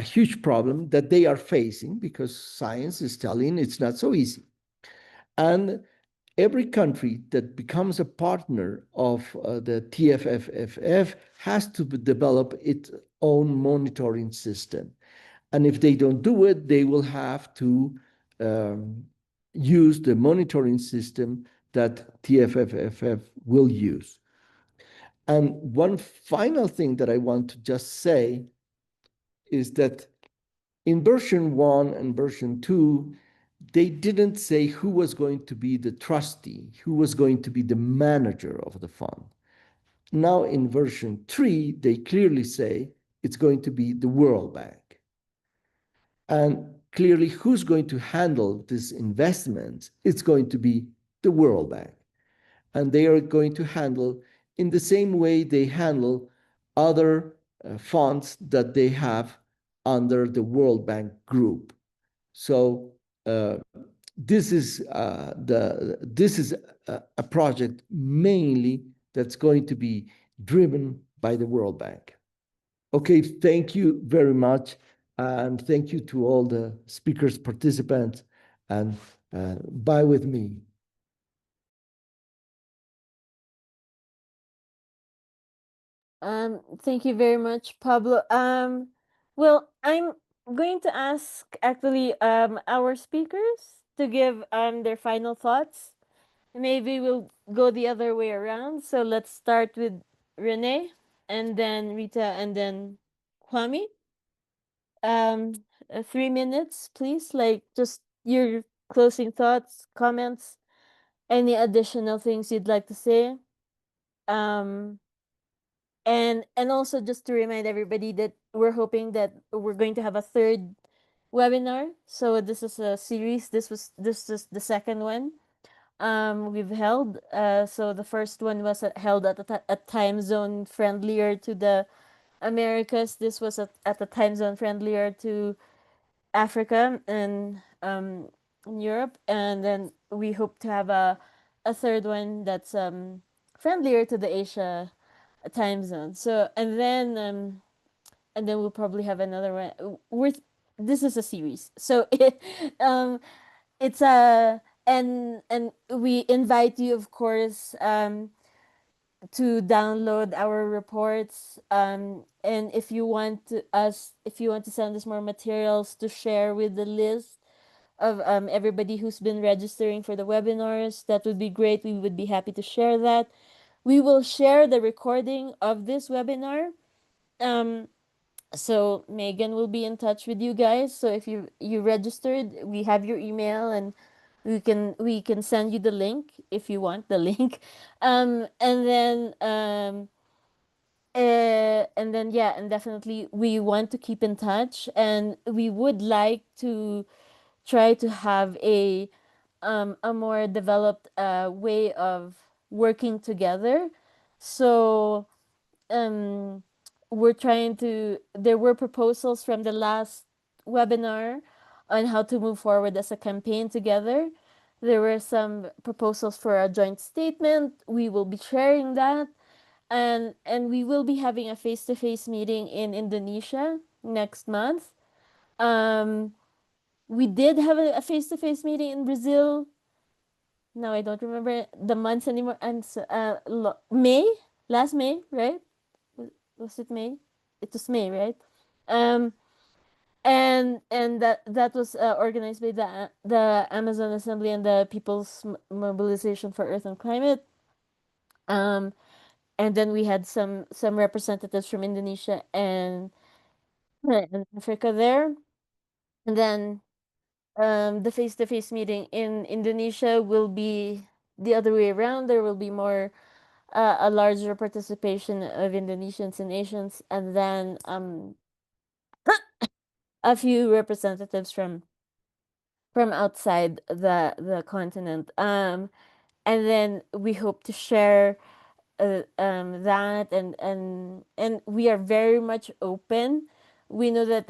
huge problem that they are facing, because science is telling it's not so easy. And every country that becomes a partner of the TFFF has to develop its own monitoring system. And if they don't do it, they will have to use the monitoring system that TFFF will use. And one final thing that I want to just say is that in version 1 and version 2, they didn't say who was going to be the trustee, who was going to be the manager of the fund. Now in version 3, they clearly say it's going to be the World Bank. And clearly, who's going to handle this investment? It's going to be the World Bank. And they are going to handle in the same way they handle other funds that they have under the World Bank group. So this is a project mainly that's going to be driven by the World Bank. Okay, thank you very much, and thank you to all the speakers, participants, and bye with me. Thank you very much, Pablo. Well, I'm going to ask actually our speakers to give their final thoughts. Maybe we'll go the other way around. So let's start with Renee, and then Rita, and then Kwame. 3 minutes, please. Like, just your closing thoughts, comments, any additional things you'd like to say. And also just to remind everybody that we're hoping that we're going to have a third webinar. So this is a series. This is the second one we've held. So the first one was held at a time zone friendlier to the Americas. This was at a time zone friendlier to Africa and in Europe, and then we hope to have a third one that's friendlier to the Asia time zone. So and then we'll probably have another one. This is a series, so it's a and we invite you, of course, to download our reports. And if you want to send us more materials to share with the list of everybody who's been registering for the webinars, that would be great. We would be happy to share that. We will share the recording of this webinar. So Megan will be in touch with you guys. So if you registered, we have your email, and we can send you the link if you want the link. And then yeah, and definitely we want to keep in touch, and we would like to try to have a more developed way of working together. So um there were proposals from the last webinar on how to move forward as a campaign together. There were some proposals for a joint statement. We will be sharing that, and we will be having a face-to-face meeting in Indonesia next month. We did have a face-to-face meeting in Brazil. Now I don't remember the months anymore. And May, last May, right? Was it May? It was May, right? Um, and that was organized by the Amazon Assembly and the People's Mobilization for Earth and Climate. And then we had some representatives from Indonesia and Africa there. And then the face-to-face meeting in Indonesia will be the other way around. There will be more a larger participation of Indonesians and Asians, and then a few representatives from outside the continent. And then we hope to share that, and we are very much open. We know that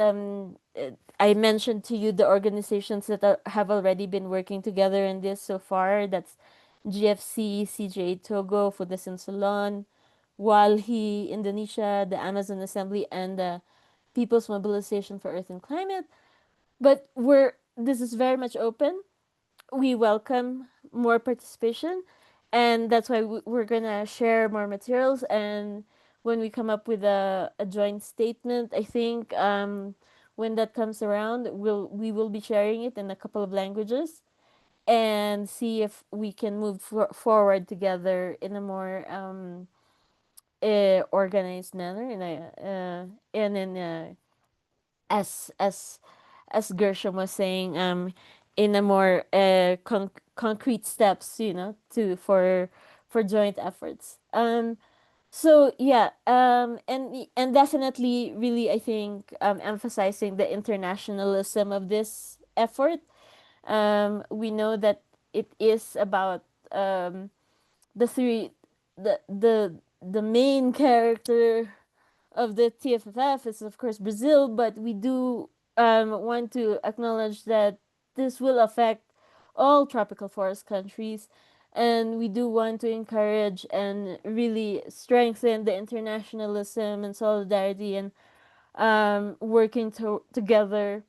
I mentioned to you the organizations that have already been working together in this so far. That's GFC, CJA Togo, Fudasan Salon, WALHI Indonesia, the Amazon Assembly, and the People's Mobilization for Earth and Climate. But this is very much open. We welcome more participation, and that's why we're gonna share more materials. And when we come up with a joint statement, I think when that comes around, we will be sharing it in a couple of languages and see if we can move forward together in a more organized manner, as Gershom was saying, in a more concrete steps, for joint efforts. So yeah, and definitely, really, I think emphasizing the internationalism of this effort. We know that it is about the three, the main character of the TFFF is, of course, Brazil, but we do want to acknowledge that this will affect all tropical forest countries, and we do want to encourage and really strengthen the internationalism and solidarity, and working together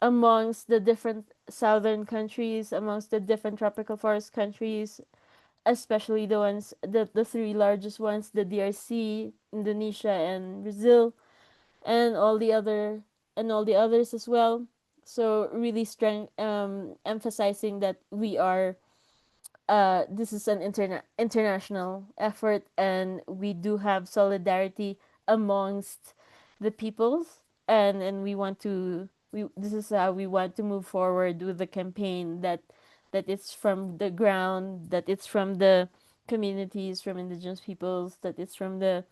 amongst the different southern countries, amongst the different tropical forest countries, especially the three largest ones, the DRC, Indonesia, and Brazil, and all the others as well. So really emphasizing that this is an international effort, and we do have solidarity amongst the peoples, and this is how we want to move forward with the campaign, that it's from the ground, that it's from the communities, from indigenous peoples, that it's from the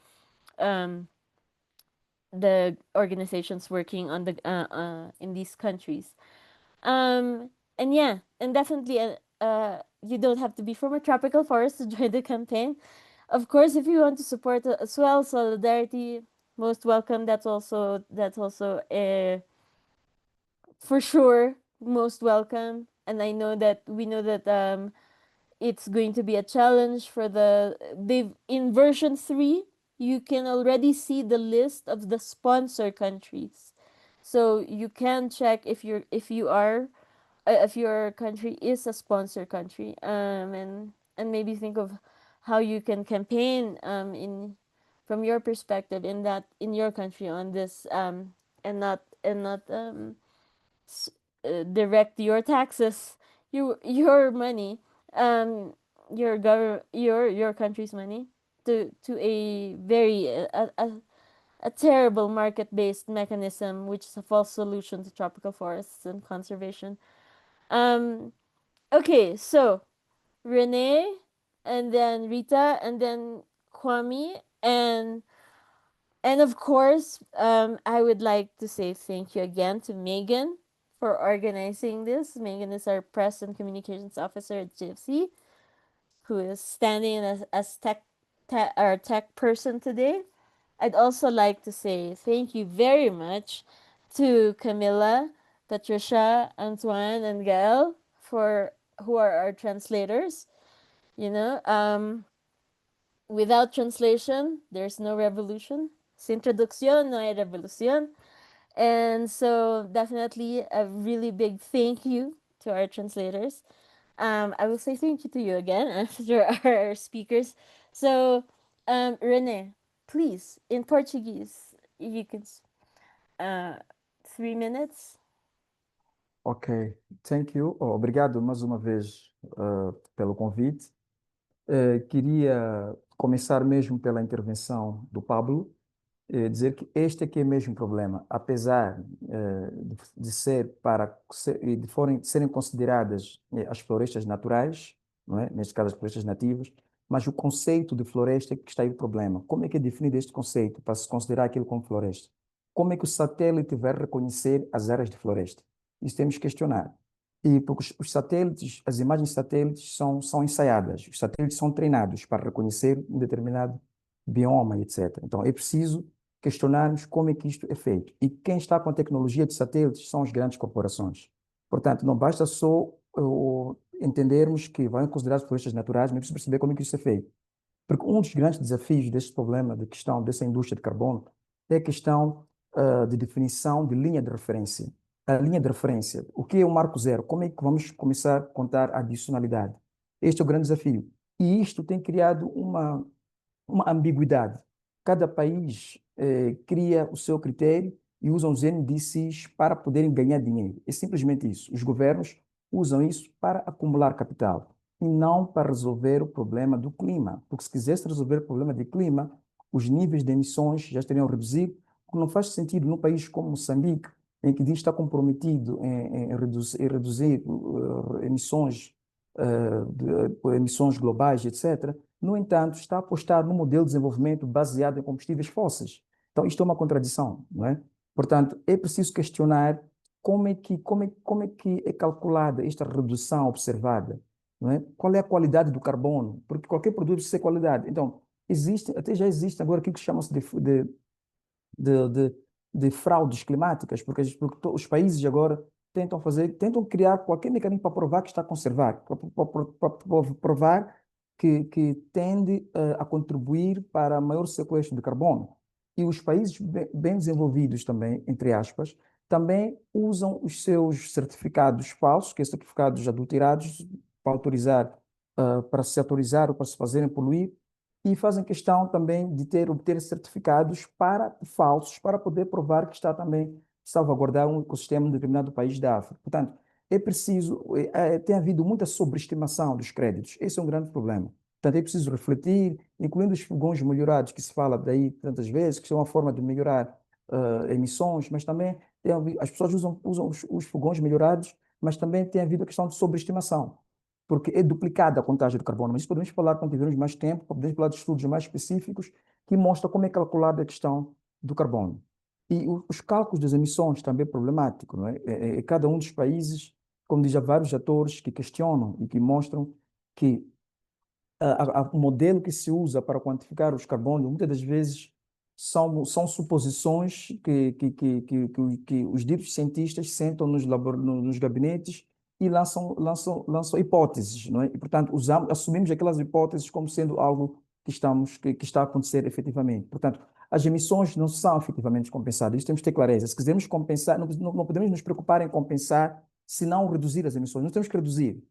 organizations working on the in these countries. And yeah, and definitely, you don't have to be from a tropical forest to join the campaign. Of course, if you want to support as well, solidarity, most welcome. That's also for sure most welcome. And I know that we know that it's going to be a challenge for they've in version 3 you can already see the list of the sponsor countries, so you can check if if your country is a sponsor country, and maybe think of how you can campaign in from your perspective in your country on this, and not direct your taxes, your money, um, your country's money to a very a terrible market-based mechanism, which is a false solution to tropical forests and conservation. Um, okay, so Renee, and then Rita, and then Kwame, and of course, I would like to say thank you again to Megan for organizing this. Megan is our press and communications officer at GFC, who is standing as our tech person today. I'd also like to say thank you very much to Camilla, Patricia, Antoine, and Gael for who are our translators. You know, without translation, there's no revolution. Sin traducción no hay revolución. And so, definitely a really big thank you to our translators. I will say thank you to you again after our speakers. So, Renee, please, in Portuguese, you can, 3 minutes. Ok, thank you. Obrigado mais uma vez pelo convite. Queria começar mesmo pela intervenção do Pablo, dizer que este aqui é mesmo o problema, apesar de ser serem consideradas as florestas naturais, não é? Neste caso as florestas nativas, mas o conceito de floresta é que está aí o problema. Como é que é definido este conceito para se considerar aquilo como floresta? Como é que o satélite vai reconhecer as áreas de floresta? Isso temos que questionar. E porque os satélites, as imagens de satélites são ensaiadas, os satélites são treinados para reconhecer um determinado bioma, etc. Então é preciso questionarmos como é que isto é feito. E quem está com a tecnologia de satélites são as grandes corporações. Portanto, não basta só entendermos que vão considerar as florestas naturais, mas é preciso perceber como é que isso é feito. Porque um dos grandes desafios deste problema, de questão dessa indústria de carbono, é a questão de definição de linha de referência. A linha de referência, o que é o marco zero? Como é que vamos começar a contar a adicionalidade? Este é o grande desafio. E isto tem criado uma ambiguidade. Cada país cria o seu critério e usam os NDCs para poderem ganhar dinheiro. É simplesmente isso. Os governos usam isso para acumular capital e não para resolver o problema do clima. Porque se quisesse resolver o problema do clima, os níveis de emissões já estariam reduzidos, porque não faz sentido num país como Moçambique, em que diz estar comprometido em reduzir emissões, emissões globais, etc. No entanto, está a apostar num modelo de desenvolvimento baseado em combustíveis fósseis. Então, isto é uma contradição, não é? Portanto, é preciso questionar como é que é calculada esta redução observada, não é? Qual é a qualidade do carbono? Porque qualquer produto precisa ter qualidade. Então, até já existe agora aquilo que chama-se de, de, de fraudes climáticas, porque os países agora tentam criar qualquer mecanismo para provar que está a conservar, para provar que tende a contribuir para maior sequestro de carbono. E os países bem desenvolvidos também, entre aspas, também usam os seus certificados falsos, que são certificados adulterados, para autorizar, para se autorizar ou para se fazerem poluir, e fazem questão também de obter certificados falsos para poder provar que está também salvaguardar um ecossistema em um determinado país da África. Portanto, é preciso, tem havido muita sobreestimação dos créditos. Esse é um grande problema. Portanto, é preciso refletir, incluindo os fogões melhorados, que se fala daí tantas vezes, que são uma forma de melhorar emissões, mas também as pessoas usam os fogões melhorados, mas também tem havido a questão de sobreestimação. porque é duplicada a contagem de carbono. Mas isso podemos falar quando tivermos mais tempo, podemos falar de estudos mais específicos que mostram como é calculada a questão do carbono. E os cálculos das emissões também é problemático, não é? Cada um dos países, como diz, há vários atores que questionam e que mostram que o modelo que se usa para quantificar os carbonos, muitas das vezes, são suposições que os ditos cientistas sentam nos gabinetes e lançam hipóteses, não é? E, portanto, assumimos aquelas hipóteses como sendo algo que está a acontecer efetivamente. Portanto, as emissões não são efetivamente compensadas. Isso temos que ter clareza. Se quisermos compensar, não podemos nos preocupar em compensar se não reduzir as emissões. Nós temos que reduzir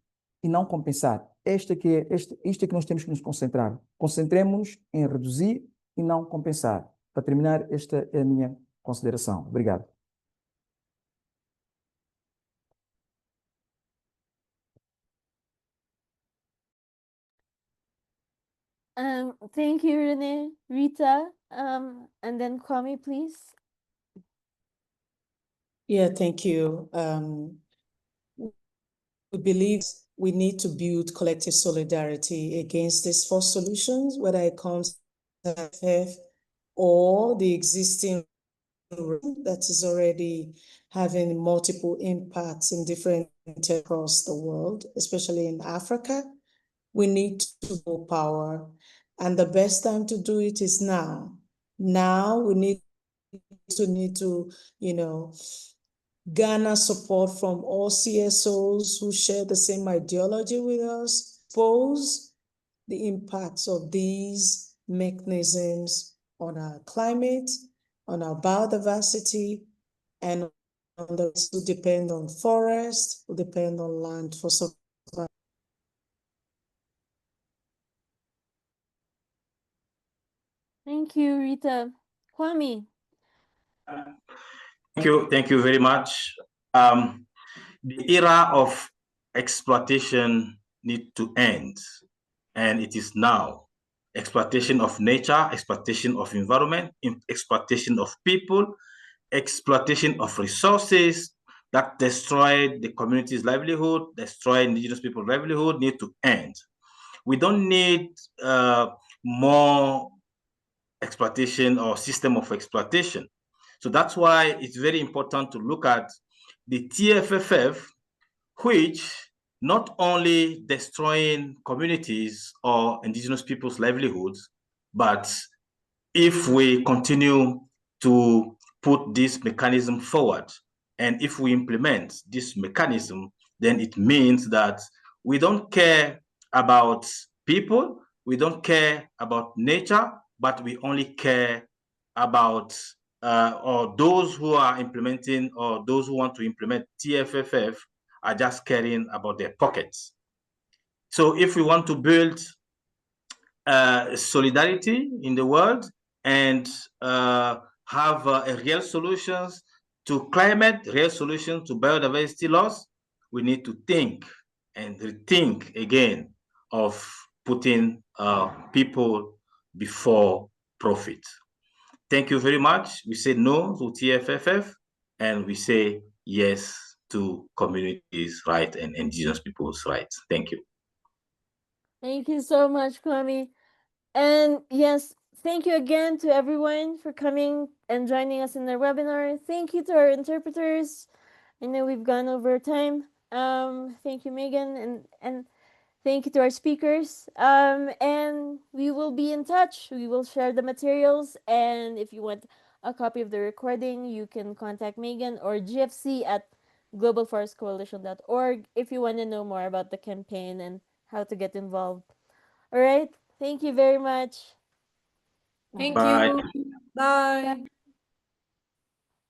e não compensar. Isto é que nós temos que nos concentrar. Concentremos-nos em reduzir e não compensar. Para terminar, esta é a minha consideração. Obrigado. Thank you, Renee. Rita, and then Kwame, please. Yeah, thank you. We believe we need to build collective solidarity against these forced solutions, whether it comes to TFF or the existing that is already having multiple impacts in different across the world, especially in Africa. We need to go power, and the best time to do it is now. Now we need to, garner support from all CSOs who share the same ideology with us, expose the impacts of these mechanisms on our climate, on our biodiversity, and on those who depend on forest, who depend on land for supply. Thank you, Rita. Kwame. Thank you very much. The era of exploitation needs to end, and it is now. Exploitation of nature, exploitation of environment, exploitation of people, exploitation of resources that destroy the community's livelihood, destroy indigenous people's livelihood need to end. We don't need more exploitation or system of exploitation. So that's why it's very important to look at the TFFF, which not only destroying communities or indigenous people's livelihoods, but if we continue to put this mechanism forward, and if we implement this mechanism, then it means that we don't care about people, we don't care about nature, but we only care about or those who are implementing or those who want to implement TFFF are just caring about their pockets. So if we want to build solidarity in the world and have real solutions to climate, real solutions to biodiversity loss, we need to think and rethink again of putting people before profit. Thank you very much. We say no to TFFF and we say yes to communities' rights and indigenous people's rights. Thank you. Thank you so much, Kwame. And yes, thank you again to everyone for coming and joining us in the webinar. Thank you to our interpreters. I know we've gone over time. Thank you, Megan, and thank you to our speakers. And we will be in touch. We will share the materials. And if you want a copy of the recording, you can contact Megan or GFC at globalforestcoalition.org if you want to know more about the campaign and how to get involved. All right. Thank you very much. Thank Bye. you. Bye.